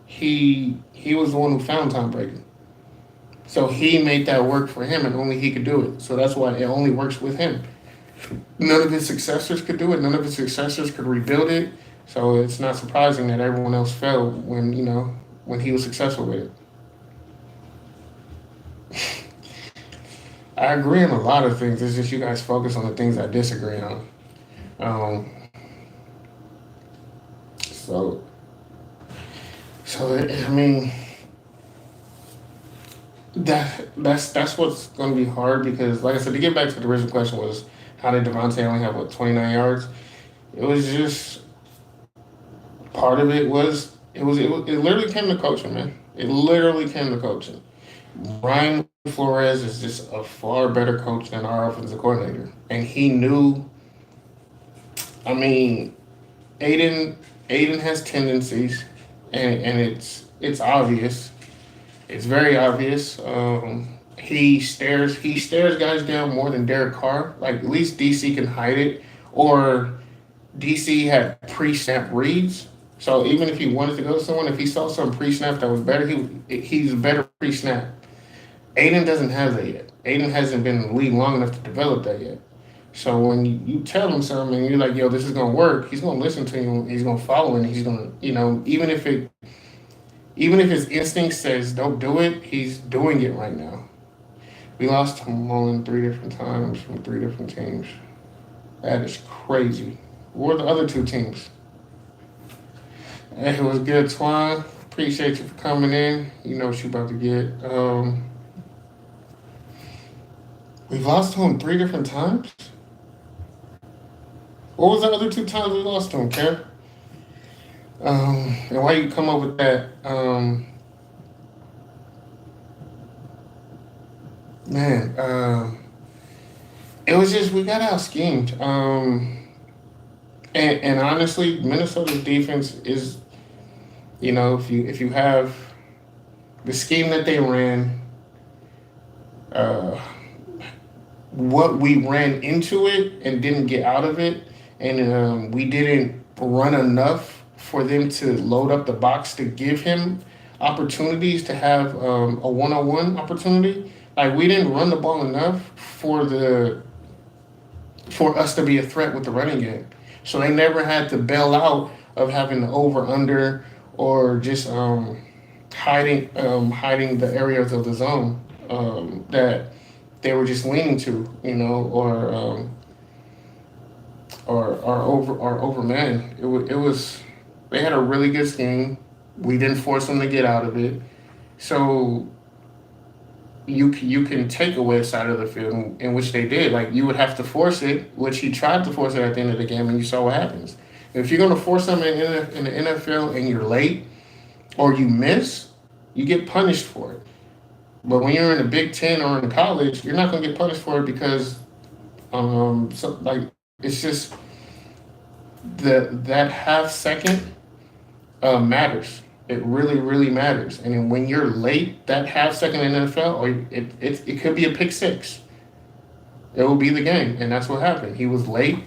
S1: he was the one who found Tom Brady. So he made that work for him, and only he could do it. So that's why it only works with him. None of his successors could do it. None of his successors could rebuild it. So it's not surprising that everyone else fell when when he was successful with it. I agree on a lot of things. It's just you guys focus on the things I disagree on. Um, so I mean that's what's going to be hard because, like I said, to get back to the original question was how did Davante only have 29 yards? It was just part of it was it literally came to coaching, man. It literally came to coaching. Brian Flores is just a far better coach than our offensive coordinator, and he knew. I mean, Aiden Aiden has tendencies, and it's obvious. It's very obvious. He stares guys down more than Derek Carr. Like at least DC can hide it, or DC had pre-snap reads. So even if he wanted to go to someone, if he saw some pre-snap that was better, he's better pre-snap. Aiden doesn't have that yet. Aiden hasn't been in the league long enough to develop that yet. So when you tell him something and you're like, yo, this is gonna work, he's gonna listen to you, he's gonna follow it, and he's gonna, even if his instinct says don't do it, he's doing it right now. We lost him on 3 different times from 3 different teams. That is crazy. What are the other 2 teams? Hey, it was good, Twan. Appreciate you for coming in. You know what you about to get. We've lost to him 3 different times? What was the other 2 times we lost to him, Kev? And why you come up with that? Man, it was just we got out schemed. And honestly, Minnesota's defense is, if you have the scheme that they ran, uh, what we ran into it and didn't get out of it, and we didn't run enough for them to load up the box to give him opportunities to have a one-on-one opportunity. Like we didn't run the ball enough for us to be a threat with the running game. So they never had to bail out of having the over/under or just hiding the areas of the zone that they were just leaning to, or overman. It was they had a really good scheme. We didn't force them to get out of it. So you can take away a side of the field in which they did. Like you would have to force it, which he tried to force it at the end of the game, and you saw what happens. If you're going to force something in the NFL and you're late or you miss, you get punished for it. But when you're in the Big Ten or in college, you're not going to get punished for it because, it's just that half second matters. It really, really matters. And then when you're late, that half second in the NFL, or it could be a pick six. It will be the game, and that's what happened. He was late.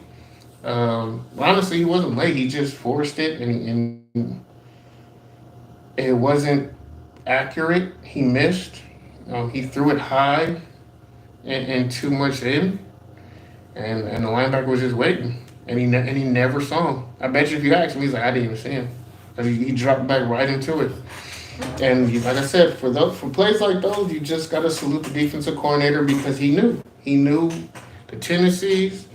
S1: Honestly, he wasn't late. He just forced it, and it wasn't accurate. He missed. He threw it high and too much in, and the linebacker was just waiting, and he never saw him. I bet you if you ask him, he's like, I didn't even see him. He dropped back right into it. And like I said, for plays like those, you just got to salute the defensive coordinator because he knew the tendencies.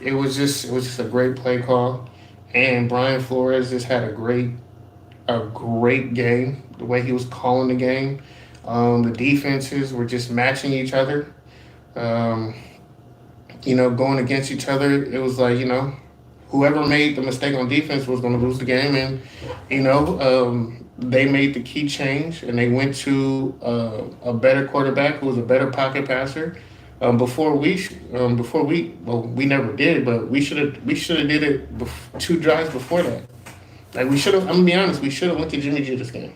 S1: It was just a great play call, and Brian Flores just had a great game. The way he was calling the game, the defenses were just matching each other. Going against each other. It was like whoever made the mistake on defense was going to lose the game, and they made the key change, and they went to a better quarterback who was a better pocket passer. We never did, but we should have did it 2 drives before that. Like we should have. I'm gonna be honest, we should have went to Jimmy G this game.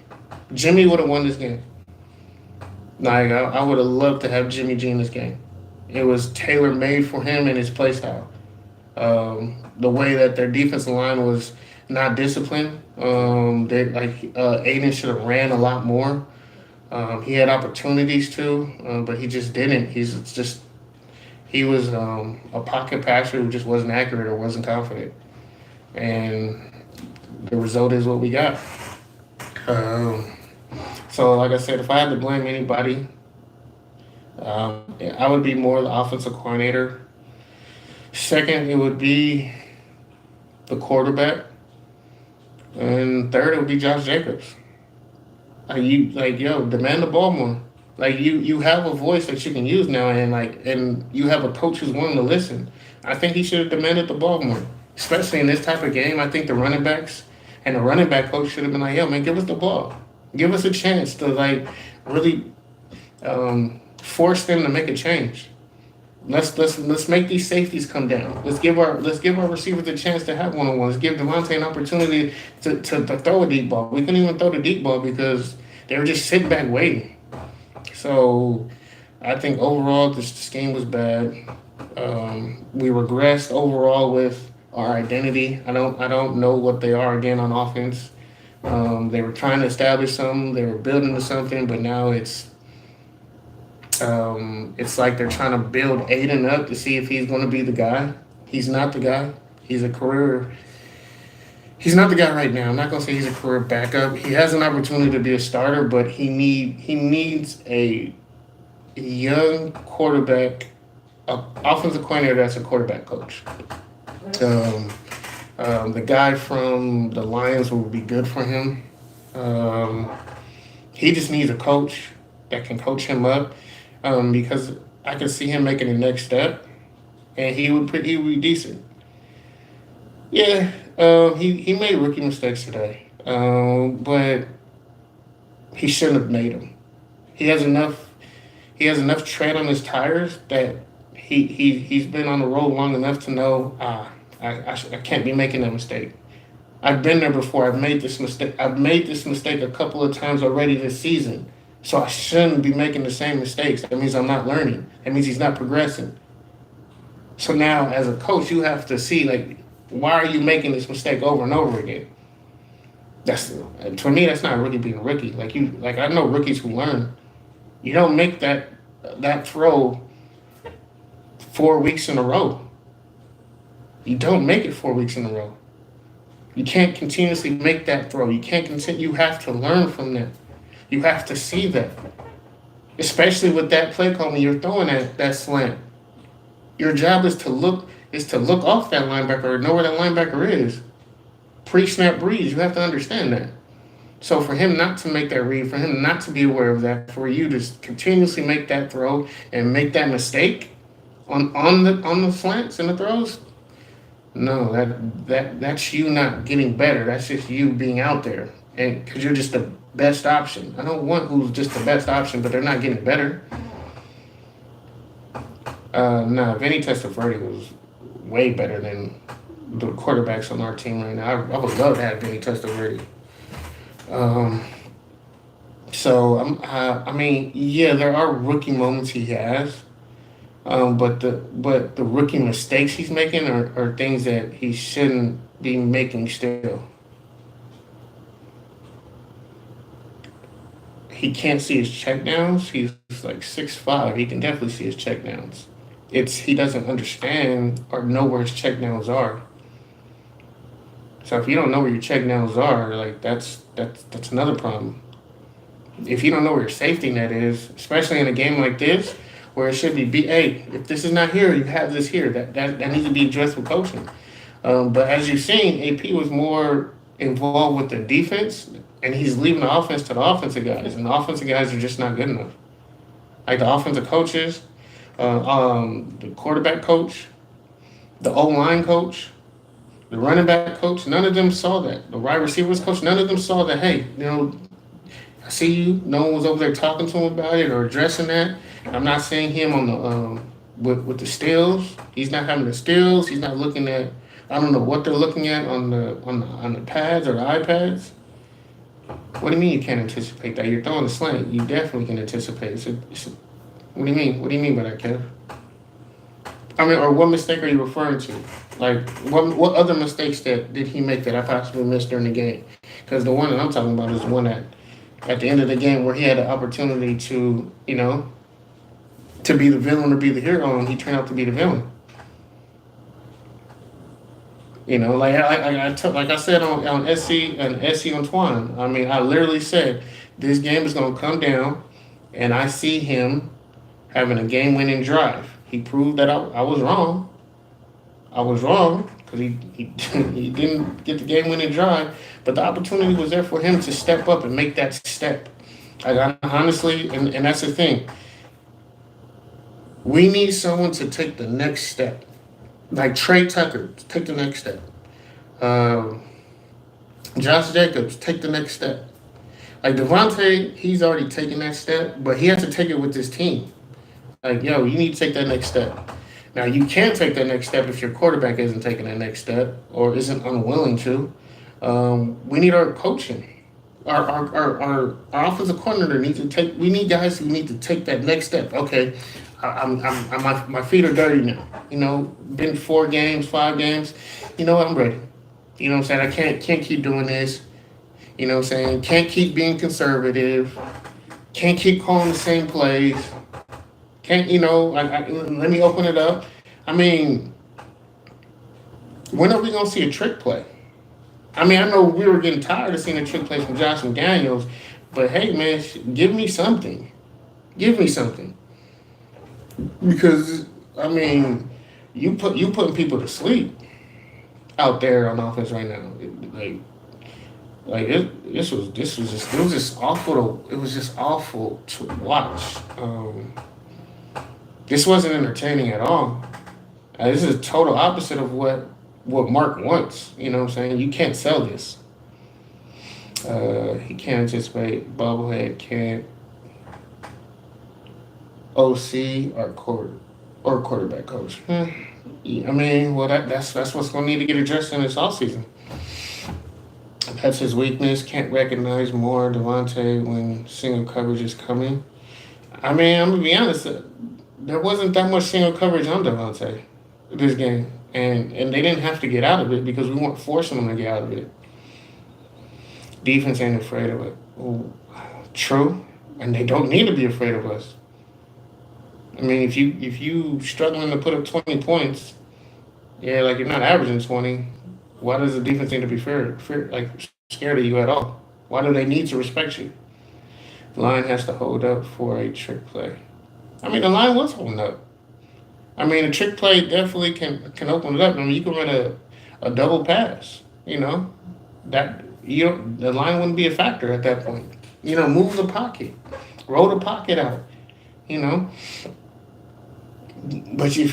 S1: Jimmy would have won this game. Like I would have loved to have Jimmy G in this game. It was tailor made for him and his play style. The way that their defensive line was not disciplined. They like Aiden should have ran a lot more. He had opportunities too, but he just didn't. He was a pocket passer who just wasn't accurate or wasn't confident, and the result is what we got. Um, so, like I said, if I had to blame anybody, I would be more the offensive coordinator. Second, it would be the quarterback, and third, it would be Josh Jacobs. Yo, demand the ball more. Like you have a voice that you can use now, and you have a coach who's willing to listen. I think he should have demanded the ball more, especially in this type of game. I think the running backs and the running back coach should have been like, "Yo, man, give us the ball, give us a chance to like really force them to make a change. Let's make these safeties come down. Let's give our receivers a chance to have one on ones. Give Davante an opportunity to throw a deep ball. We couldn't even throw the deep ball because they were just sitting back waiting. So I think overall this game was bad. We regressed overall with our identity. I don't know what they are again on offense. They were trying to establish something. They were building to something, but now it's like they're trying to build Aiden up to see if he's going to be the guy. He's not the guy. He's a career. He's not the guy right now. I'm not going to say he's a career backup. He has an opportunity to be a starter, but he needs a young quarterback, a offensive coordinator that's a quarterback coach. Um, the guy from the Lions would be good for him. Um, he just needs a coach that can coach him up, because I can see him making the next step, and he would be decent. Yeah, he made rookie mistakes today, but he shouldn't have made them. He has enough he has enough tread on his tires that he's been on the road long enough to know I can't be making that mistake. I've been there before. I've made this mistake. I've made this mistake a couple of times already this season. So I shouldn't be making the same mistakes. That means I'm not learning. That means he's not progressing. So now, as a coach, you have to see like, why are you making this mistake over and over again? That's For me, that's not a rookie being a rookie. Like I know rookies who learn. You don't make that throw 4 weeks in a row. You don't make it 4 weeks in a row. You can't continuously make that throw. You can't continue. You have to learn from that. You have to see that, especially with that play call when you're throwing that slant. Your job is to look off that linebacker or know where that linebacker is. Pre-snap reads. You have to understand that. So for him not to make that read, for him not to be aware of that, for you to continuously make that throw and make that mistake on the slants and the throws, no, that's you not getting better. That's just you being out there, and because you're just the best option. I don't want who's just the best option, but they're not getting better. No, Vinny Testaverde was way better than the quarterbacks on our team right now. I would love to have Vinny Testaverde. Um, I mean, yeah, there are rookie moments he has, but the rookie mistakes he's making are things that he shouldn't be making still. He can't see his checkdowns. He's like 6'5". He can definitely see his checkdowns. He doesn't understand or know where his checkdowns are. So if you don't know where your checkdowns are, like that's another problem. If you don't know where your safety net is, especially in a game like this, where it should hey, if this is not here, you have this here. That needs to be addressed with coaching. But as you've seen, AP was more involved with the defense, and he's leaving the offense to the offensive guys, and the offensive guys are just not good enough. Like the offensive coaches, the quarterback coach, the O line coach, the running back coach, none of them saw that. The wide receivers coach, none of them saw that. Hey, I see you. No one was over there talking to him about it or addressing that. I'm not seeing him on the with the stills. He's not having the stills. He's not looking at. I don't know what they're looking at on the pads or the iPads. What do you mean you can't anticipate that? You're throwing the slant. You definitely can anticipate. What do you mean? What do you mean by that, Kev? I mean, or what mistake are you referring to? Like, what other mistakes that did he make that I possibly missed during the game? Because the one that I'm talking about is the one that, at the end of the game, where he had the opportunity to, to be the villain or be the hero, and he turned out to be the villain. Like I said on SC and SC on Twan. I mean, I literally said this game is going to come down, and I see him having a game-winning drive. He proved that I was wrong. I was wrong because he he didn't get the game-winning drive, but the opportunity was there for him to step up and make that step. Honestly, and that's the thing. We need someone to take the next step, like Trey Tucker, take the next step. Um, Josh Jacobs, take the next step. Like Davante, he's already taken that step, but he has to take it with his team. Like, yo, you need to take that next step. Now, you can't take that next step if your quarterback isn't taking that next step or isn't unwilling to. We need our coaching. Our offensive coordinator needs to take. We need guys who need to take that next step. Okay, my feet are dirty now. Been 4 games, 5 games. You know what? I'm ready. You know what I'm saying? I can't keep doing this. You know what I'm saying? Can't keep being conservative. Can't keep calling the same plays. Can't let me open it up. I mean, when are we gonna see a trick play? I mean, I know we were getting tired of seeing a trick play from Josh McDaniels, but hey, man, give me something. Give me something. Because I mean, you putting people to sleep out there on offense right now. It was just awful. It was just awful to watch. This wasn't entertaining at all. This is a total opposite of what Mark wants. You know what I'm saying? You can't sell this. He can't anticipate. Bobblehead can't. OC or quarterback coach. I mean, well, that's what's going to need to get addressed in this offseason. That's his weakness. Can't recognize more Davante when single coverage is coming. I mean, I'm going to be honest. There wasn't that much single coverage on Davante this game. And they didn't have to get out of it because we weren't forcing them to get out of it. Defense ain't afraid of it. Ooh, true. And they don't need to be afraid of us. I mean, if you struggling to put up 20 points, yeah, like you're not averaging 20, why does the defense need to be scared of you at all? Why do they need to respect you? The line has to hold up for a trick play. I mean, the line was holding up. I mean, a trick play definitely can open it up. I mean, you can run a double pass. The line wouldn't be a factor at that point. Move the pocket, roll the pocket out. But you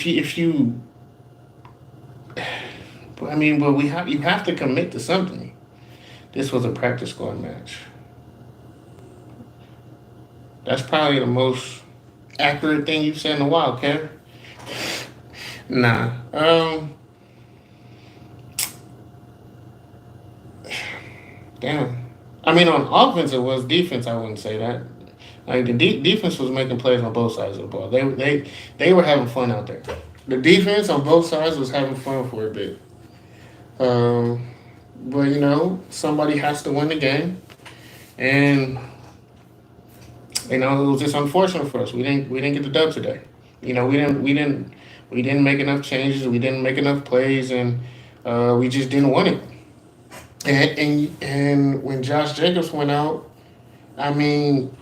S1: have to commit to something. This was a practice squad match. That's probably the most accurate thing you've said in a while, Kev. Nah. Damn. I mean, on offense it was. Defense, I wouldn't say that. Like the defense was making plays on both sides of the ball. They were having fun out there. The defense on both sides was having fun for a bit. But somebody has to win the game, and it was just unfortunate for us. We didn't get the dub today. We didn't make enough changes. We didn't make enough plays, and we just didn't win it. And when Josh Jacobs went out, I mean,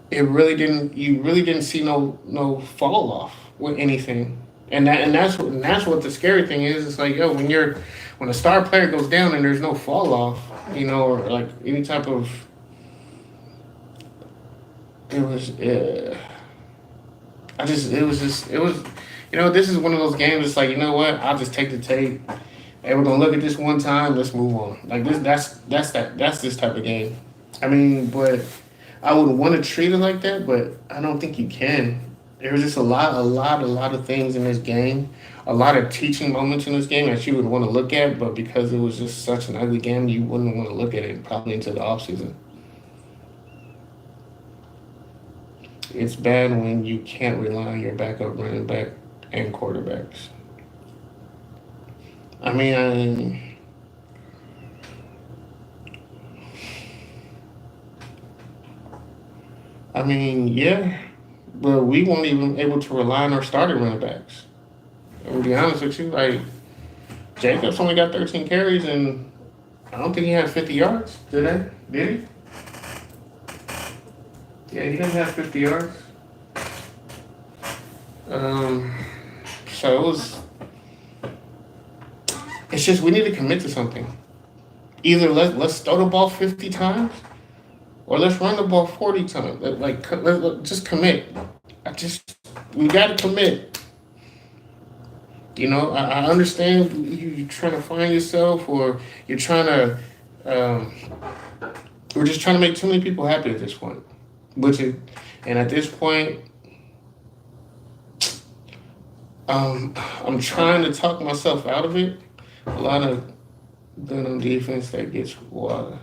S1: you really didn't see no fall off with anything. And that's what the scary thing is. It's like, yo, when a star player goes down and there's no fall off, or like any type of, it was this is one of those games. It's like, you know what? I'll just take the tape. Hey, we're gonna look at this one time. Let's move on. Like this, that's this type of game. I mean, but I would want to treat it like that, but I don't think you can. There was just a lot of things in this game, a lot of teaching moments in this game that you would want to look at, but because it was just such an ugly game, you wouldn't want to look at it probably into the offseason. It's bad when you can't rely on your backup running back and quarterbacks. I mean, yeah, but we weren't even able to rely on our starting running backs. I'm gonna be honest with you, like Jacobs only got 13 carries, and I don't think he had 50 yards. Did he? Yeah, he didn't have 50 yards. Um, so it was. It's just we need to commit to something. Either let's throw the ball 50 times, or let's run the ball 40 times. Just commit. We got to commit. You know, I understand you're trying to find yourself, or you're trying to. We're just trying to make too many people happy at this point. And at this point, I'm trying to talk myself out of it. A lot of good on defense that gets water.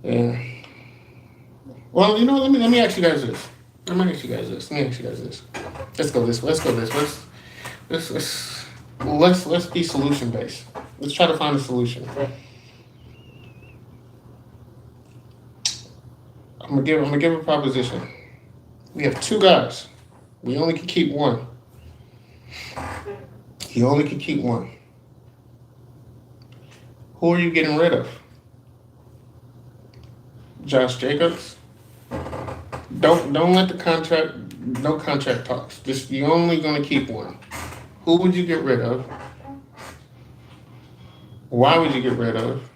S1: Yeah. Well, you know, let me ask you guys this. Let's go this. Let's be solution based. Let's try to find a solution. I'm gonna give a proposition. We have two guys. We only can keep one. You only can keep one. Who are you getting rid of? Josh Jacobs? Don't let the contract, no contract talks. Just you're only gonna keep one. Who would you get rid of? Why would you get rid of?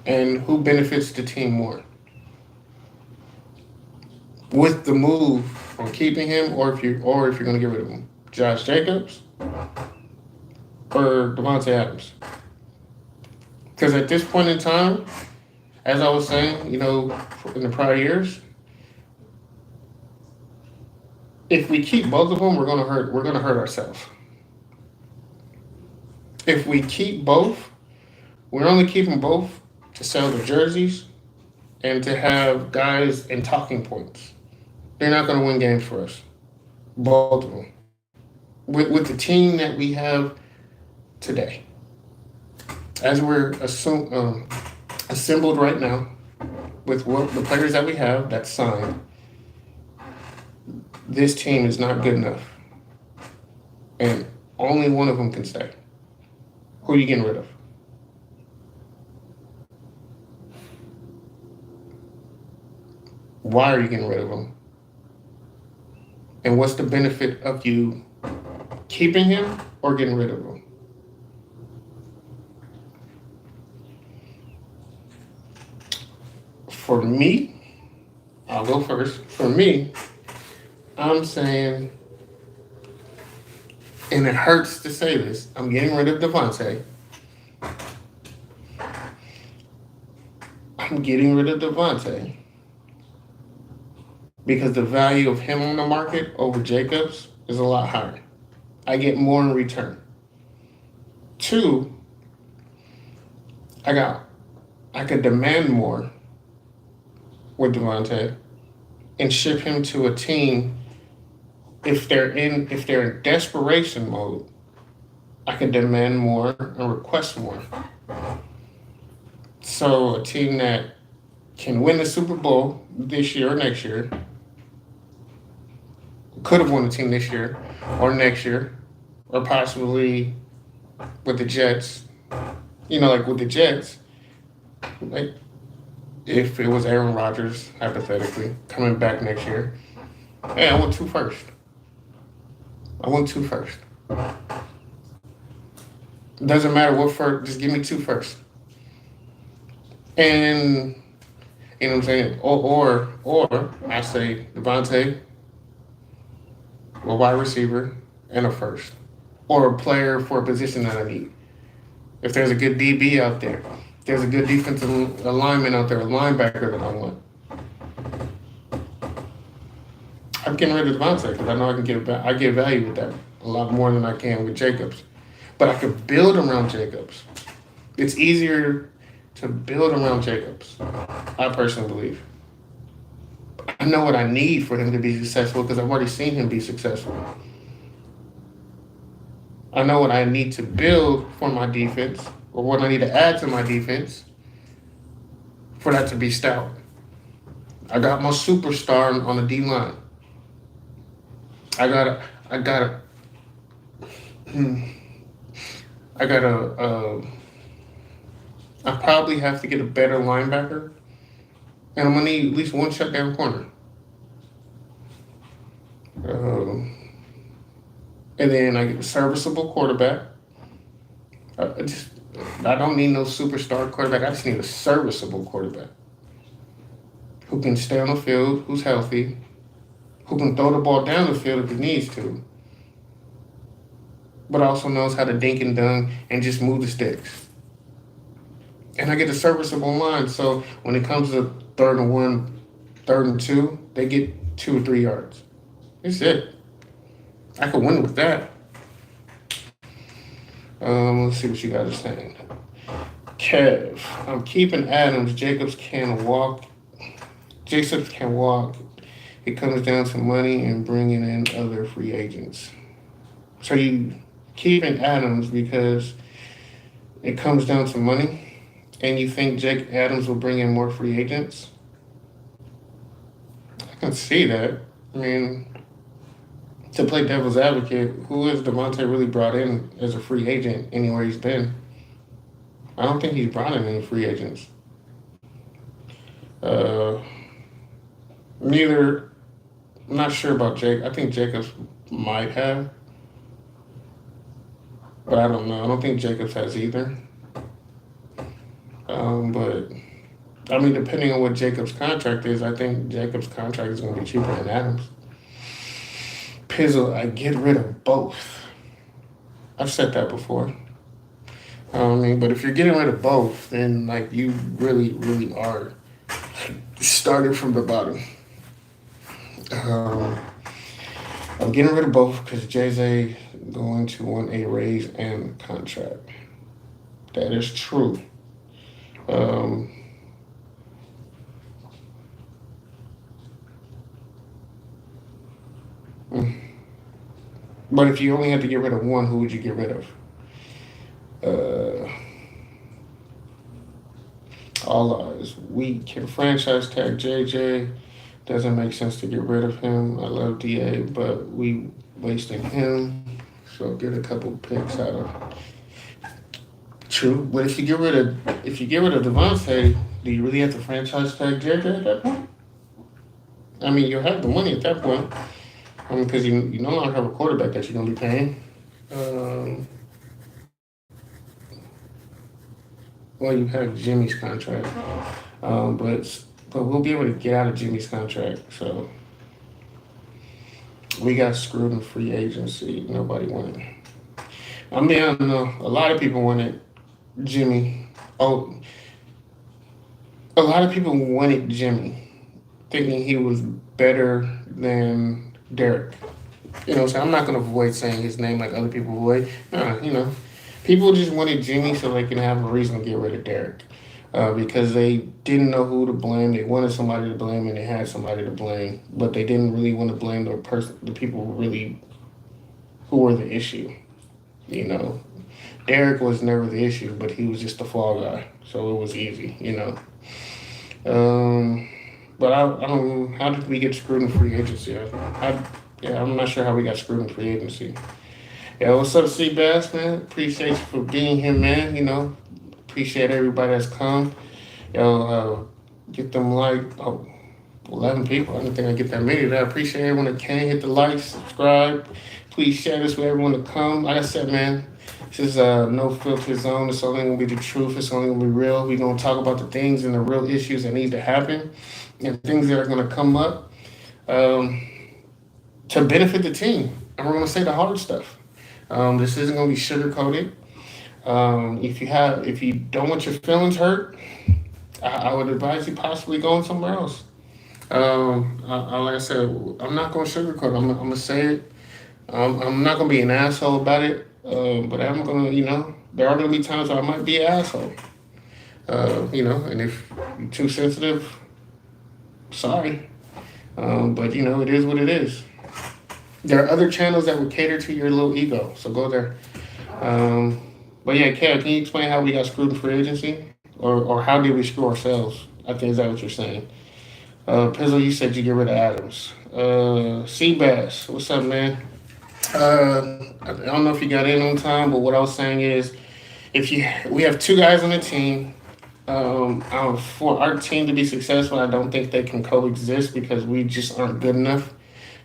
S1: And who benefits the team more? With the move on keeping him, or if you're gonna get rid of him. Josh Jacobs or Davante Adams. Because at this point in time, as I was saying, you know, in the prior years, if we keep both of them, we're gonna hurt ourselves. If we keep both, we're only keeping both to sell the jerseys and to have guys and talking points. They're not gonna win games for us. Both of them. With the team that we have today. As we're assembled right now, with the players that we have that's signed, this team is not good enough. And only one of them can stay. Who are you getting rid of? Why are you getting rid of them? And what's the benefit of you keeping him or getting rid of him? For me, I'll go first. For me, I'm saying, and it hurts to say this, I'm getting rid of Davante. I'm getting rid of Davante because the value of him on the market over Jacobs is a lot higher. I get more in return. Two, I could demand more with Davante and ship him to a team if they're in desperation mode. I can demand more and request more. So a team that can win the Super Bowl this year or next year, could have won the team this year or next year, or possibly with the Jets. You know, like with the Jets, like if it was Aaron Rodgers, hypothetically, coming back next year, hey, I want two first. Doesn't matter what first, just give me two first. And you know what I'm saying? Or I say Davante, a wide receiver, and a first. Or a player for a position that I need. If there's a good DB out there, if there's a good defensive alignment out there, a linebacker that I want. I'm getting rid of Davante because I know I get value with that a lot more than I can with Jacobs. But I could build around Jacobs. It's easier to build around Jacobs. I personally believe. I know what I need for him to be successful because I've already seen him be successful. I know what I need to build for my defense or what I need to add to my defense for that to be stout. I got my superstar on the D line. I got I got a, I got a, I probably have to get a better linebacker, and I'm gonna need at least one shutdown corner. Um, and then I get a serviceable quarterback. I just I don't need no superstar quarterback. I just need a serviceable quarterback who can stay on the field, who's healthy, who can throw the ball down the field if he needs to, but also knows how to dink and dunk and just move the sticks. And I get a serviceable line, so when it comes to 3rd and 1, 3rd and 2, they get 2 or 3 yards. That's it. I could win with that. Let's see what you guys are saying. Kev, I'm keeping Adams. Jacobs can walk. It comes down to money and bringing in other free agents. So you keeping Adams because it comes down to money, and you think Jake Adams will bring in more free agents? I can see that. I mean, to play devil's advocate, who has Davante really brought in as a free agent anywhere he's been? I don't think he's brought in any free agents. Neither. I'm not sure about Jake. I think Jacobs might have, but I don't know. I don't think Jacobs has either. But I mean, depending on what Jacobs' contract is, I think Jacobs' contract is going to be cheaper than Adams. Pizzle, I get rid of both. I've said that before. I mean, but if you're getting rid of both, then like you really, really are starting from the bottom. I'm getting rid of both because JJ going to want a raise and contract. That is true. But if you only had to get rid of one, who would you get rid of? All eyes. We can franchise tag JJ. Doesn't make sense to get rid of him. I love DA, but we wasting him. So get a couple picks out of. True, but if you get rid of Davante, do you really have to franchise tag JJ at that point? I mean, you'll have the money at that point. I mean, because you no longer have a quarterback that you're gonna be paying. Well, you have Jimmy's contract, but we'll be able to get out of Jimmy's contract. So we got screwed in free agency. Nobody wanted. I mean, I don't know. A lot of people wanted Jimmy. Oh, a lot of people wanted Jimmy, thinking he was better than Derek. You know, so I'm not gonna avoid saying his name like other people avoid. People just wanted Jimmy so they can have a reason to get rid of Derek. Because they didn't know who to blame. They wanted somebody to blame, and they had somebody to blame, but they didn't really want to blame the people who were the issue. You know, Derek was never the issue, but he was just the fall guy, so it was easy. You know, but I don't. How did we get screwed in free agency? I'm not sure how we got screwed in free agency. Yeah, what's up, Seabass, man? Appreciate you for being here, man. You know, appreciate everybody that's come. Get them 11 people. I didn't think I'd get that many. I appreciate everyone that can. Hit the like, subscribe. Please share this with everyone to come. Like I said, man, this is a no filter zone. It's only going to be the truth. It's only going to be real. We're going to talk about the things and the real issues that need to happen and things that are going to come up to benefit the team. And we're going to say the hard stuff. This isn't going to be sugar coated. If you don't want your feelings hurt, I would advise you possibly going somewhere else. Like I said, I'm not gonna sugarcoat. I'm gonna say it. I'm not gonna be an asshole about it. But I'm gonna, there are gonna be times where I might be an asshole. And if you're too sensitive, sorry. But it is what it is. There are other channels that would cater to your little ego, so go there. Um, but yeah, Kev, can you explain how we got screwed in free agency, or how did we screw ourselves? I think is that what you're saying? Pizzle, you said you get rid of Adams. Seabass, what's up, man? I don't know if you got in on time, but what I was saying is, if you we have two guys on the team. For our team to be successful, I don't think they can coexist because we just aren't good enough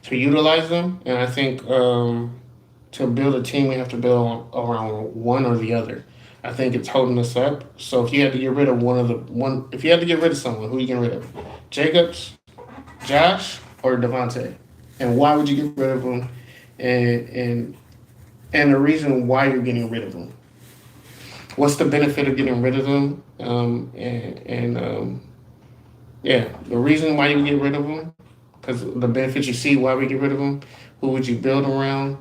S1: to utilize them. And I think to build a team, we have to build around one or the other. I think it's holding us up. So if you had to get rid of if you had to get rid of someone, who are you getting rid of? Jacobs, Josh, or Davante? And why would you get rid of them? And and and the reason why you're getting rid of them. What's the benefit of getting rid of them? Yeah, the reason why you get rid of them, because the benefits you see why we get rid of them. Who would you build around?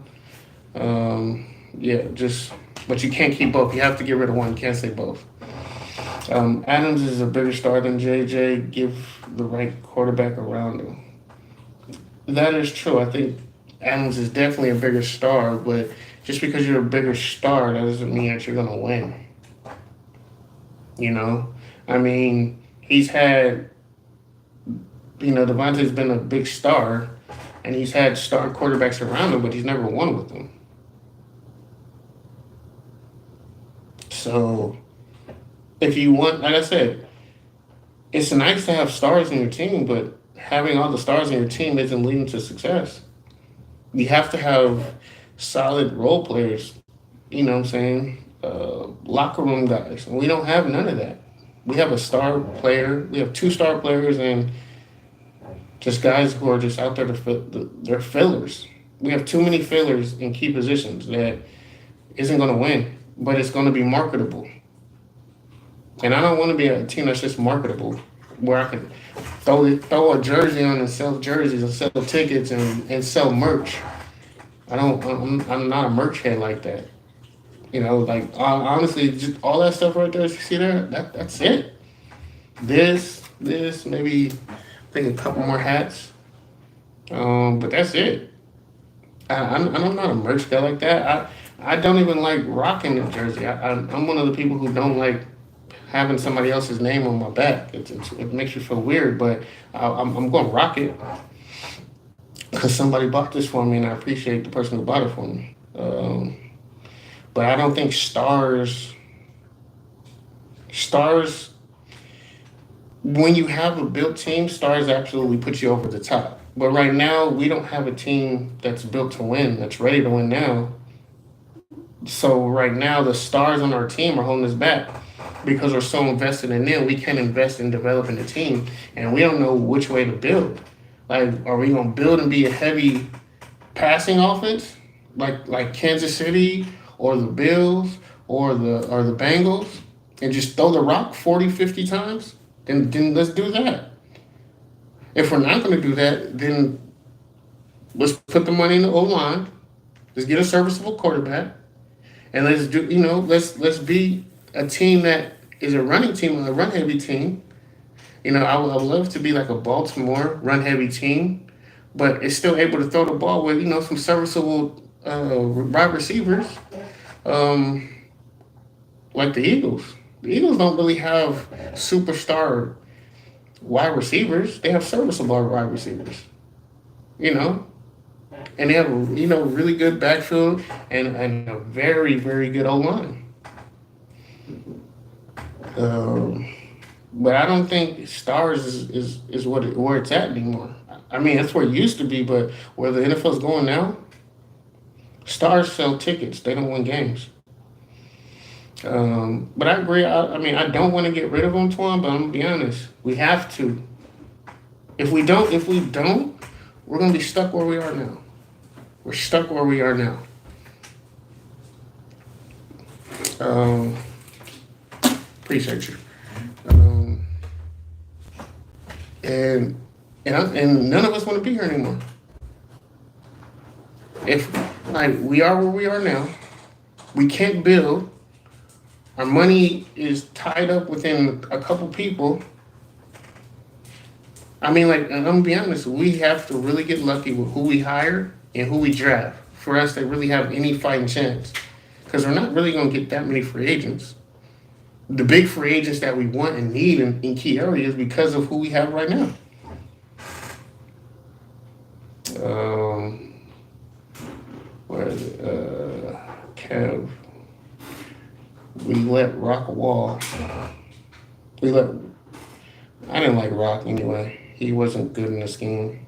S1: Yeah, just but you can't keep both. You have to get rid of one. You can't say both. Adams is a bigger star than JJ. Give the right quarterback around him. That is true. I think Adams is definitely a bigger star, but just because you're a bigger star, that doesn't mean that you're gonna win. You know, I mean, he's had, Devontae's been a big star, and he's had star quarterbacks around him, but he's never won with them. So, if you want, like I said, it's nice to have stars in your team, but having all the stars in your team isn't leading to success. You have to have solid role players, you know what I'm saying? Locker room guys. And we don't have none of that. We have a star player, we have two star players, and just guys who are just out there they're fillers. We have too many fillers in key positions that isn't going to win, but it's going to be marketable. And I don't want to be a team that's just marketable, where I can throw a jersey on and sell jerseys and sell tickets and sell merch. I'm not a merch head like that. Like honestly, just all that stuff right there, you see there, that's it. This, maybe I think a couple more hats. But that's it. I'm not a merch guy like that. I don't even like rocking the jersey. I'm one of the people who don't like having somebody else's name on my back. It makes you feel weird, but I'm going to rock it because somebody bought this for me, and I appreciate the person who bought it for me. But I don't think stars, when you have a built team, stars absolutely put you over the top. But right now, we don't have a team that's built to win, that's ready to win now. So right now, the stars on our team are holding us back because we're so invested in them. We can't invest in developing the team, and we don't know which way to build. Like, are we gonna build and be a heavy passing offense, like Kansas City or the Bills or the Bengals, and just throw the rock 40, 50 times? Then let's do that. If we're not gonna do that, then let's put the money in the O line. Let's get a serviceable quarterback, and let's be a team that is a running team, a run heavy team. I would love to be like a Baltimore run heavy team, but it's still able to throw the ball with some serviceable wide receivers, um, like the Eagles. The Eagles don't really have superstar wide receivers. They have serviceable wide receivers, you know, and they have really good backfield and a very very good O line. Um, but I don't think stars is where it's at anymore. I mean, that's where it used to be, but where the NFL's going now, stars sell tickets. They don't win games. But I agree. I mean, I don't want to get rid of Antoine, but I'm gonna be honest. We have to. If we don't, we're gonna be stuck where we are now. We're stuck where we are now. Um, Appreciate you. And and none of us want to be here anymore. If like we are where we are now, we can't build. Our money is tied up within a couple people. I mean, like, and I'm gonna be honest, we have to really get lucky with who we hire and who we draft for us to really have any fighting chance. Because we're not really gonna get that many free agents. The big free agents that we want and need in key areas because of who we have right now. Um, where is it? Kev. We let Rock a wall. We let. I didn't like Rock anyway. He wasn't good in the scheme.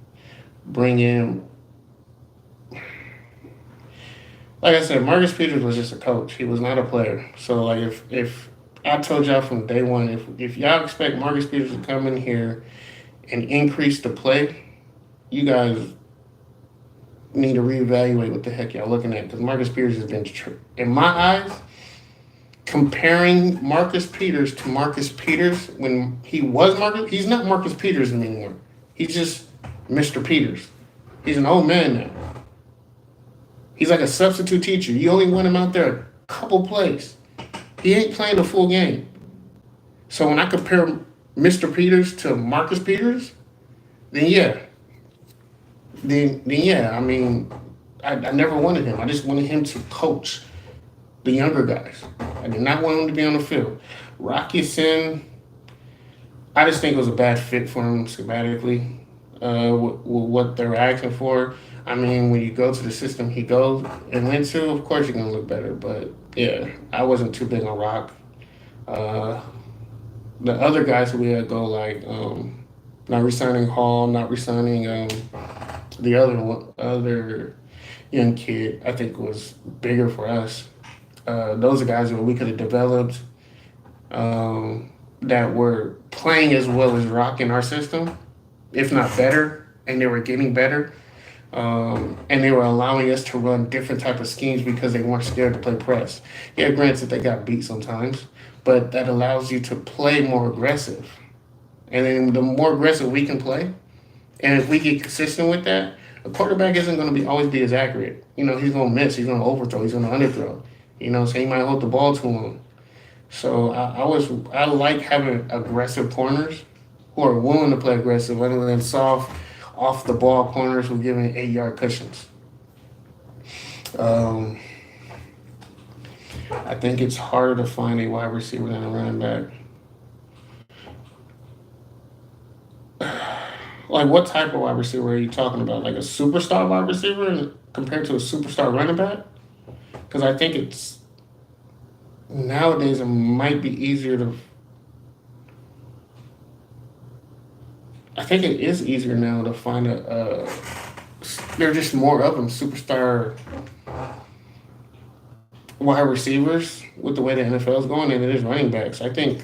S1: Bring in. Like I said, Marcus Peters was just a coach. He was not a player. So like if I told y'all from day one, if y'all expect Marcus Peters to come in here and increase the play, you guys need to reevaluate what the heck y'all looking at, because Marcus Peters has been, in my eyes, comparing Marcus Peters to Marcus Peters when he was Marcus, he's not Marcus Peters anymore. He's just Mr. Peters. He's an old man now. He's like a substitute teacher. You only want him out there a couple plays. He ain't playing the full game. So when I compare Mr. Peters to Marcus Peters, then yeah. Then yeah, I mean, I never wanted him. I just wanted him to coach the younger guys. I did not want him to be on the field. Rocky Sin, I just think it was a bad fit for him schematically, with what they're asking for. I mean, when you go to the system he goes and went to, of course you're going to look better. But yeah, I wasn't too big on Rock. The other guys who we had go, like, not resigning Hall, not resigning the other young kid, I think was bigger for us. Those are guys that we could have developed, that were playing as well as Rock in our system, if not better, and they were getting better. And they were allowing us to run different type of schemes because they weren't scared to play press. Yeah, granted they got beat sometimes, but that allows you to play more aggressive. And then the more aggressive we can play, and if we get consistent with that, a quarterback isn't going to always be as accurate. You know, he's going to miss, he's going to overthrow, he's going to underthrow. You know, so he might hold the ball too long. So I like having aggressive corners who are willing to play aggressive, rather than soft, off the ball corners who are giving 8-yard cushions. I think it's harder to find a wide receiver than a running back. Like, what type of wide receiver are you talking about? Like a superstar wide receiver compared to a superstar running back? Because I think it's nowadays it might be easier to. I think it is easier now to find there are just more of them, superstar wide receivers with the way the NFL is going than it is running backs. I think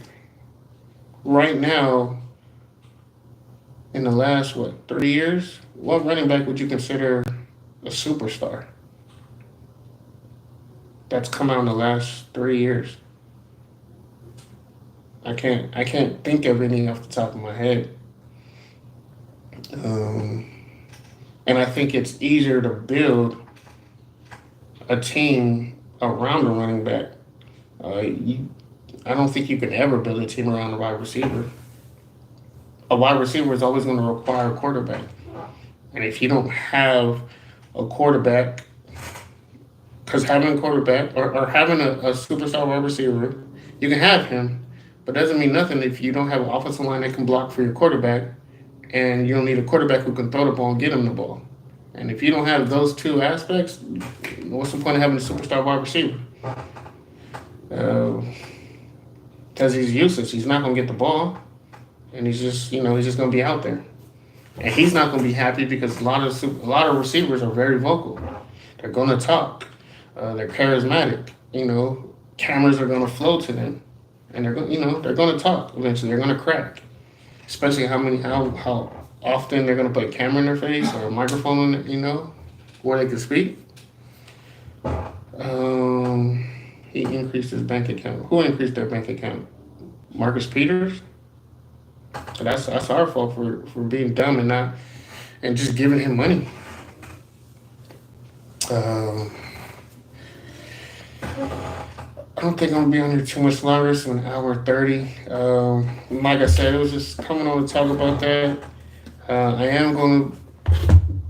S1: right now, in the last, 30 years, what running back would you consider a superstar that's come out in the last 3 years? I can't think of any off the top of my head. And I think it's easier to build a team around a running back. I don't think you can ever build a team around a wide receiver. A wide receiver is always going to require a quarterback. And if you don't have a quarterback, because having a quarterback or having a superstar wide receiver, you can have him, but doesn't mean nothing if you don't have an offensive line that can block for your quarterback, and you don't need a quarterback who can throw the ball and get him the ball. And if you don't have those two aspects, what's the point of having a superstar wide receiver? Because he's useless. He's not going to get the ball, and he's just going to be out there. And he's not going to be happy because a lot of receivers are very vocal. They're going to talk. They're charismatic. Cameras are going to flow to them, and they're going to talk eventually. They're going to crack. Especially how often they're going to put a camera in their face or a microphone, where they can speak. He increased his bank account. Who increased their bank account? Marcus Peters? So that's our fault for being dumb and just giving him money. Um, I don't think I'm gonna be on here too much longer. It's an hour 30. Like I said, it was just coming on to talk about that. I am gonna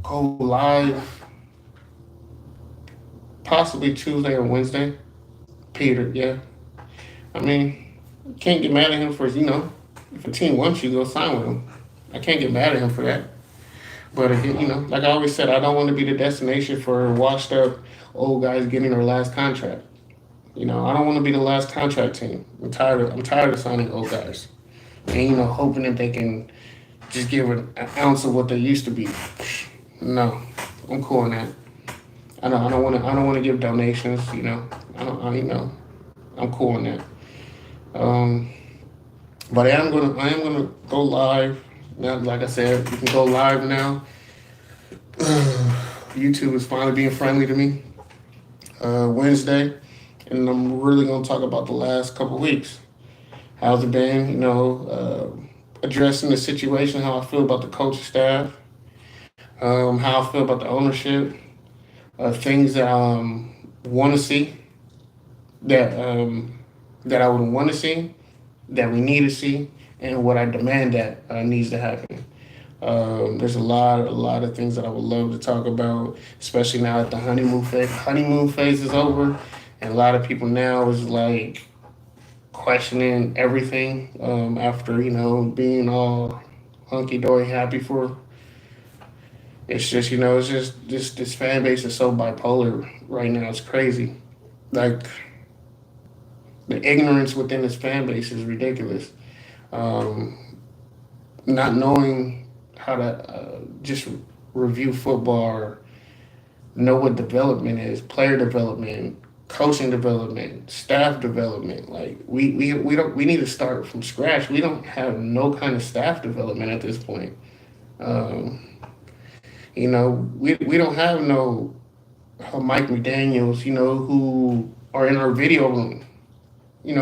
S1: go live possibly Tuesday or Wednesday. Peter, yeah. I mean, can't get mad at him for if a team wants you, go sign with him. I can't get mad at him for that. But again, like I always said, I don't want to be the destination for washed up old guys getting their last contract. I don't want to be the last contract team. I'm tired of signing old guys, and hoping that they can just give an ounce of what they used to be. No, I'm cool on that. I don't want to give donations. I don't. I'm cool on that. Um, but I am gonna go live now. Like I said, you can go live now. YouTube is finally being friendly to me. Wednesday, and I'm really gonna talk about the last couple weeks. How's it been? Addressing the situation, how I feel about the coaching staff, how I feel about the ownership, things that I want to see that I would want to see, that we need to see, and what I demand that needs to happen. There's a lot of things that I would love to talk about, especially now that the honeymoon phase is over, and a lot of people now is like questioning everything after being all hunky dory happy for. It's just it's just this fan base is so bipolar right now. It's crazy. Like the ignorance within this fan base is ridiculous. Um, Not knowing how to just review football or know what development is, player development, coaching development, staff development. Like we need to start from scratch. We don't have no kind of staff development at this point. Um, we don't have no Mike McDaniels, who are in our video room.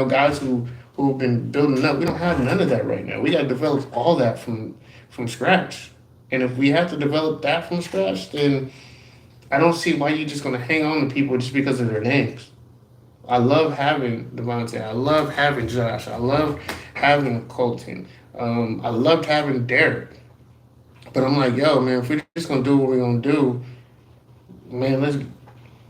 S1: Guys who've been building up. We don't have none of that right now. We got to develop all that from scratch. And if we have to develop that from scratch, then I don't see why you're just going to hang on to people just because of their names. I love having Davante. I love having Josh. I love having Colton. I loved having Derek. But I'm like, yo, man, if we're just gonna do what we're gonna do, man, let's.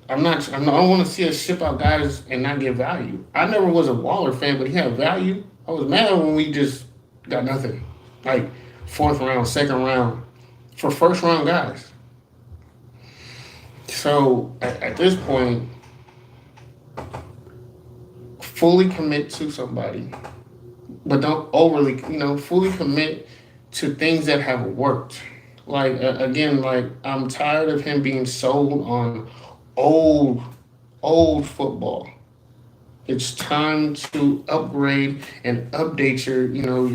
S1: I don't want to see us ship out guys and not get value. I never was a Waller fan, but he had value. I was mad when we just got nothing, like fourth round, second round, for first round guys. So at this point, fully commit to somebody, but don't overly, fully commit to things that have worked. Like again, like I'm tired of him being sold on old, old football. It's time to upgrade and update your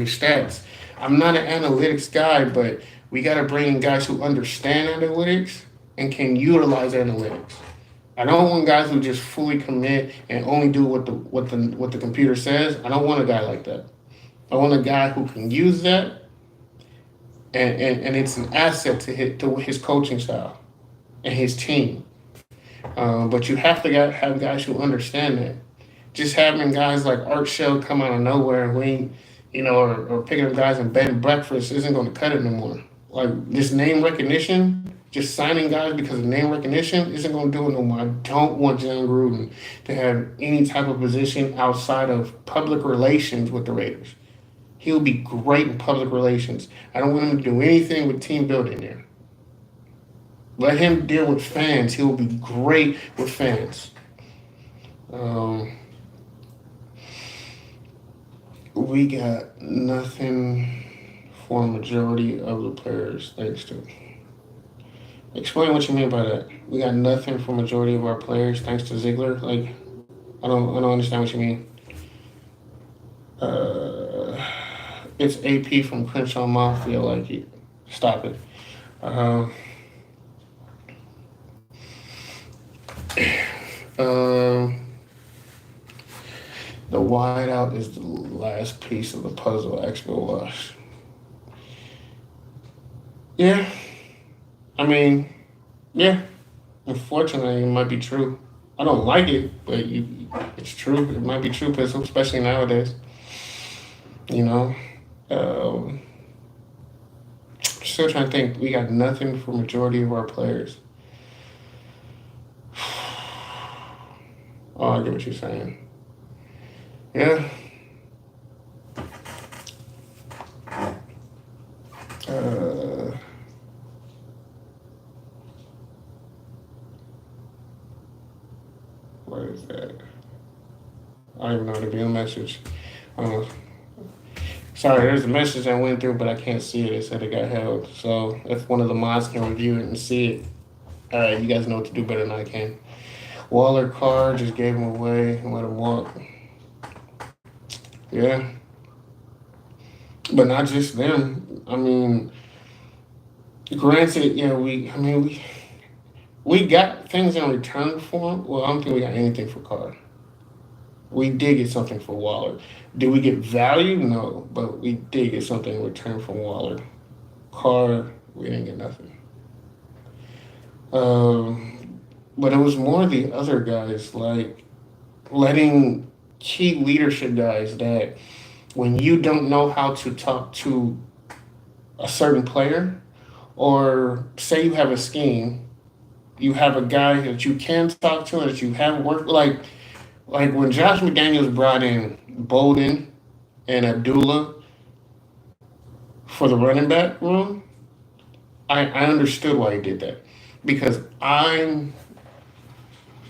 S1: stats. I'm not an analytics guy, but we got to bring in guys who understand analytics and can utilize analytics. I don't want guys who just fully commit and only do what the computer says. I don't want a guy like that. I want a guy who can use that, and it's an asset to his coaching style and his team. But you have to have guys who understand that. Just having guys like Art Shell come out of nowhere and or picking up guys in bed and breakfast isn't going to cut it no more. Like this name recognition, just signing guys because of name recognition isn't going to do it no more. I don't want John Gruden to have any type of position outside of public relations with the Raiders. He'll be great in public relations. I don't want him to do anything with team building there. Let him deal with fans. He'll be great with fans. We got nothing for a majority of the players, thanks to. Explain what you mean by that. We got nothing for majority of our players, thanks to Ziegler. Like, I don't understand what you mean. It's AP from Crenshaw Mafia. Like, stop it. Um, um, the wideout is the last piece of the puzzle. Expo Wash. Yeah, I mean, yeah. Unfortunately, it might be true. I don't like it, but it's true. It might be true, especially nowadays. You know, um, still trying to think. We got nothing for majority of our players. Oh, I get what you're saying. Yeah. Uh, what is that? I don't even know how to view a message. Uh, Sorry, there's a message I went through, but I can't see it. It said it got held. So if one of the mods can review it and see it, all right, you guys know what to do better than I can. Waller Carr just gave him away and let him walk. Yeah, but not just them. I mean, granted, yeah, we got things in return for him. Well, I don't think we got anything for Carr. We did get something for Waller. Did we get value? No, but we did get something in return from Waller. Carr, we didn't get nothing. But it was more the other guys, like letting key leadership guys that when you don't know how to talk to a certain player, or say you have a scheme, you have a guy that you can talk to and that you have worked like when Josh McDaniels brought in Bolden and Abdullah for the running back room, I understood why he did that because I'm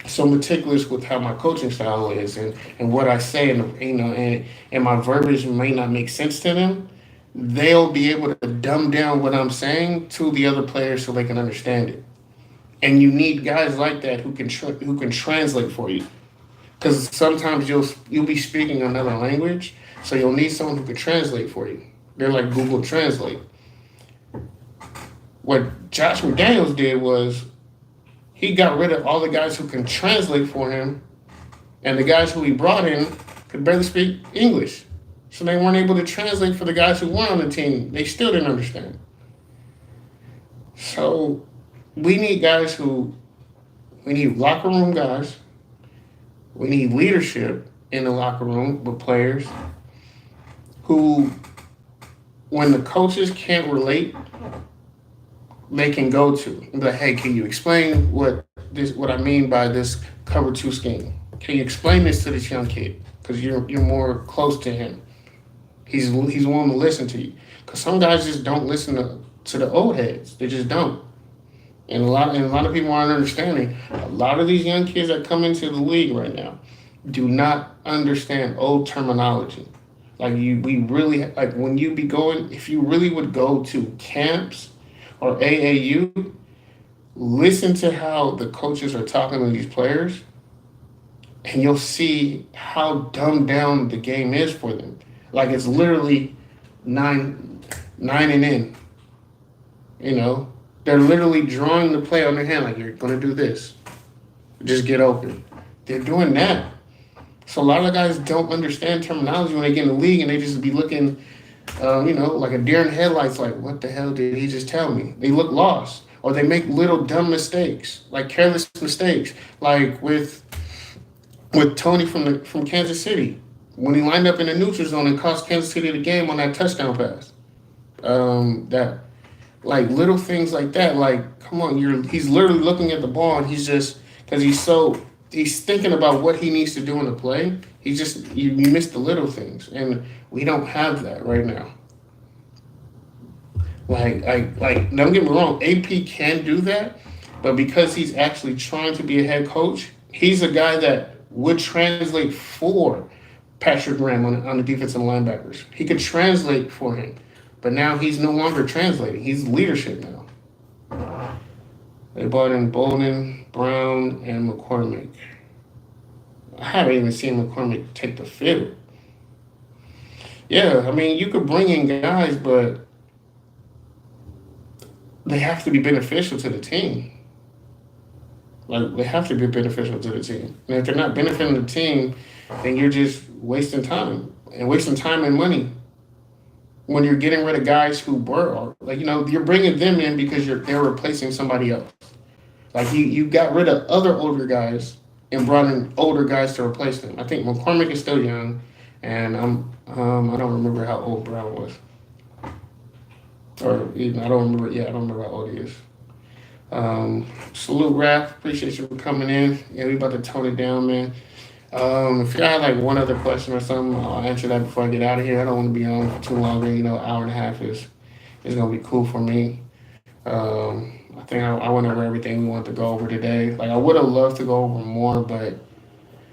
S1: so meticulous with how my coaching style is and what I say and my verbiage may not make sense to them. They'll be able to dumb down what I'm saying to the other players so they can understand it. And you need guys like that who can translate for you. Because sometimes you'll be speaking another language, so you'll need someone who can translate for you. They're like Google Translate. What Josh McDaniels did was he got rid of all the guys who can translate for him, and the guys who he brought in could barely speak English. So they weren't able to translate for the guys who weren't on the team. They still didn't understand. So we need we need locker room guys. We need leadership in the locker room with players who, when the coaches can't relate, they can go to and be like, hey, can you explain what I mean by this cover two scheme? Can you explain this to this young kid? Because you're more close to him. He's willing to listen to you. Because some guys just don't listen to the old heads. They just don't. And a lot of people aren't understanding. A lot of these young kids that come into the league right now do not understand old terminology. We really like when you be going. If you really would go to camps or AAU, listen to how the coaches are talking to these players, and you'll see how dumbed down the game is for them. Like it's literally nine and in. You know, they're literally drawing the play on their hand, like you're gonna do this. Just get open. They're doing that. So a lot of guys don't understand terminology when they get in the league, and they just be looking, like a deer in headlights. Like, what the hell did he just tell me? They look lost, or they make little dumb mistakes, like careless mistakes, like with Tony from Kansas City when he lined up in the neutral zone and cost Kansas City the game on that touchdown pass. That like little things like that. Like, come on, he's literally looking at the ball and he's just because he's thinking about what he needs to do in the play. He just you miss the little things, and we don't have that right now. Like don't get me wrong, AP can do that, but because he's actually trying to be a head coach, he's a guy that would translate for Patrick Graham on the defensive linebackers. He could translate for him, but now he's no longer translating. He's leadership now. They brought in Bolden, Brown, and McCormick. I haven't even seen McCormick take the field. Yeah, I mean, you could bring in guys, but they have to be beneficial to the team. Like, they have to be beneficial to the team. And if they're not benefiting the team, then you're just wasting time and money. when you're getting rid of guys who were like, you're bringing them in because they're replacing somebody else. Like you got rid of other older guys and brought in older guys to replace them. I think McCormick is still young, and I don't remember how old Brown was, or even I don't remember. Yeah, I don't remember how old he is. Salute, Raph. Appreciate you for coming in. Yeah, we about to tone it down, man. If y'all have like one other question or something, I'll answer that before I get out of here. I don't want to be on for too long. An hour and a half is gonna be cool for me. I think I went over everything we wanted to go over today. Like I would have loved to go over more, but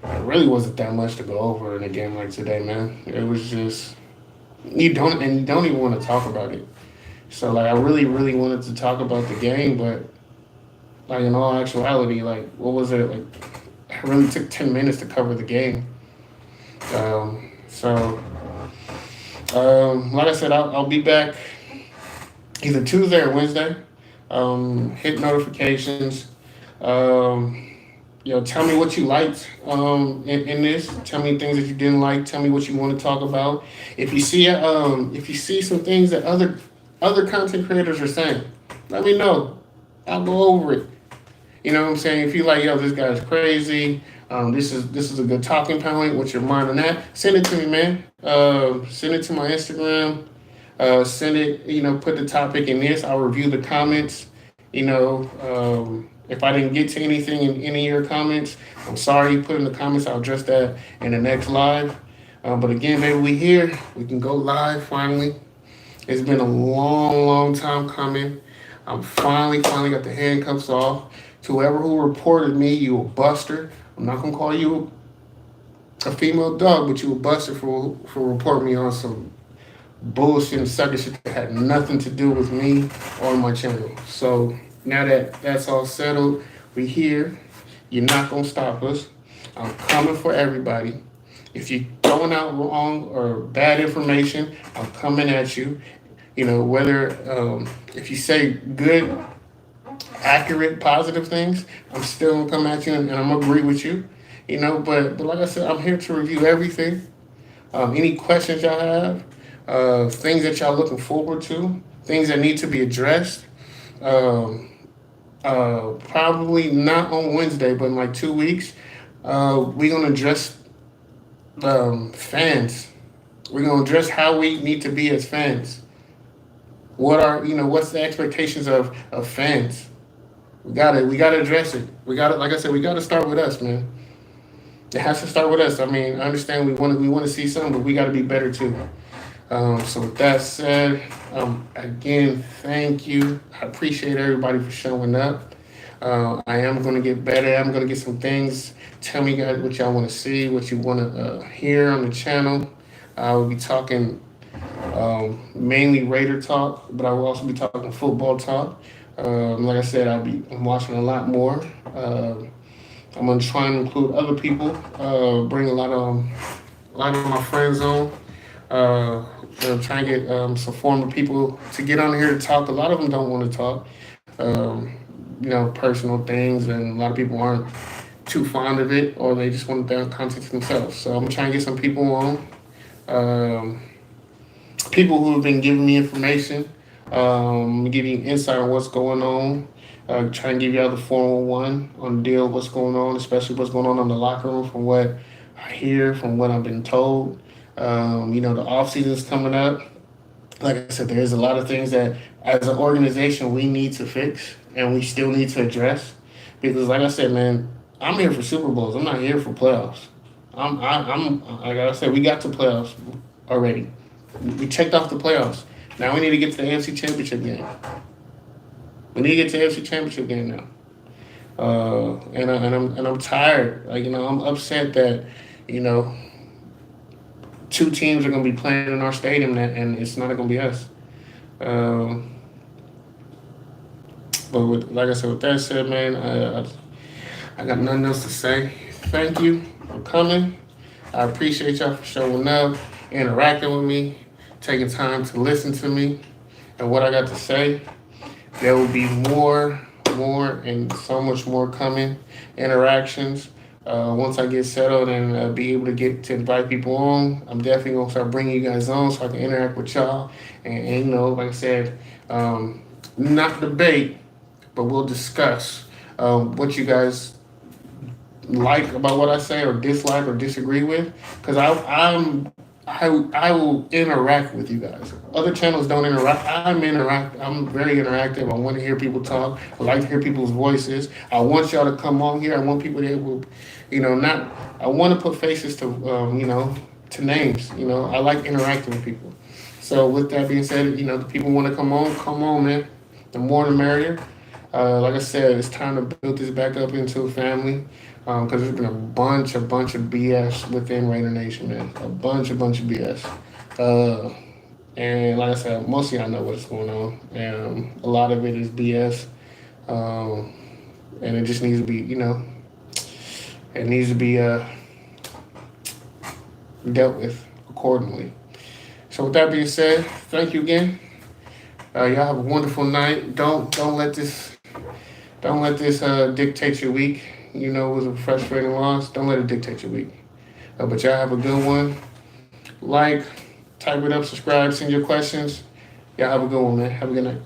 S1: it really wasn't that much to go over in a game like today, man. It was just you don't even want to talk about it. So like I really, really wanted to talk about the game, but like in all actuality, like what was it like? It really took 10 minutes to cover the game. So like I said, I'll be back either Tuesday or Wednesday. Hit notifications. Tell me what you liked in this. Tell me things that you didn't like. Tell me what you want to talk about. If you see some things that other content creators are saying, let me know. I'll go over it. You know what I'm saying? If you like, this guy's crazy. This is a good talking point. What's your mind on that? Send it to me, man. Send it to my Instagram. Send it. Put the topic in this. I'll review the comments. If I didn't get to anything in any of your comments, I'm sorry. Put in the comments. I'll address that in the next live. But again, baby, we here. We can go live finally. It's been a long, long time coming. I'm finally got the handcuffs off. To whoever who reported me, you a buster. I'm not gonna call you a female dog, but you a buster for reporting me on some bullshit and sucker shit that had nothing to do with me or my channel. So now that that's all settled, we here. You're not gonna stop us. I'm coming for everybody. If you're throwing out wrong or bad information, I'm coming at you. Whether if you say good, accurate, positive things, I'm still gonna come at you and I'm gonna agree with you. But like I said, I'm here to review everything. Any questions y'all have, things that y'all looking forward to, things that need to be addressed. Probably not on Wednesday, but in like 2 weeks, we're gonna address fans. We're gonna address how we need to be as fans. What's the expectations of fans? We gotta address it. Like I said, we gotta start with us, man. It has to start with us. I mean, I understand we want to see something, but we gotta be better too. So with that said, again, thank you. I appreciate everybody for showing up. I am gonna get better. I'm gonna get some things. Tell me guys what y'all want to see, what you want to hear on the channel. I will be talking mainly Raider talk, but I will also be talking football talk. Like I said, I'm watching a lot more. I'm gonna try and include other people. Bring a lot of my friends on. Try and get some former people to get on here to talk. A lot of them don't want to talk. Personal things, and a lot of people aren't too fond of it, or they just want their content to themselves. So I'm trying to get some people on. People who have been giving me information, giving insight on what's going on. Try and give y'all the 411 on the deal, what's going on, especially what's going on in the locker room from what I hear, from what I've been told. The off season's coming up. Like I said, there's a lot of things that as an organization we need to fix and we still need to address. Because like I said, man, I'm here for Super Bowls. I'm not here for playoffs. I'm like I said, we got to playoffs already. We checked off the playoffs. Now we need to get to the AFC Championship game. We need to get to the AFC Championship game now. And I'm tired. I'm upset that two teams are going to be playing in our stadium and it's not going to be us. But like I said, with that said, man, I got nothing else to say. Thank you for coming. I appreciate y'all for showing up, interacting with me, taking time to listen to me and what I got to say. There will be more, and so much more coming. Interactions. Once I get settled and be able to get to invite people on, I'm definitely gonna start bringing you guys on so I can interact with y'all. And you know, like I said, not debate, but we'll discuss what you guys like about what I say or dislike or disagree with, because I will interact with you guys. Other channels don't interact. I'm very interactive. I want to hear people talk. I like to hear people's voices. I want y'all to come on here. I want people to be able, not. I want to put faces to to names. I like interacting with people. So with that being said, the people want to come on, man. The more the merrier. Like I said, it's time to build this back up into a family because there's been a bunch of BS within Raider Nation, man. A bunch of BS. And like I said, most of y'all know what's going on. And a lot of it is BS. Um, and it just needs to be, it needs to be dealt with accordingly. So with that being said, thank you again. Y'all have a wonderful night. Don't let this dictate your week. It was a frustrating loss. Don't let it dictate your week. But y'all have a good one. Like, type it up, subscribe, send your questions. Y'all have a good one, man. Have a good night.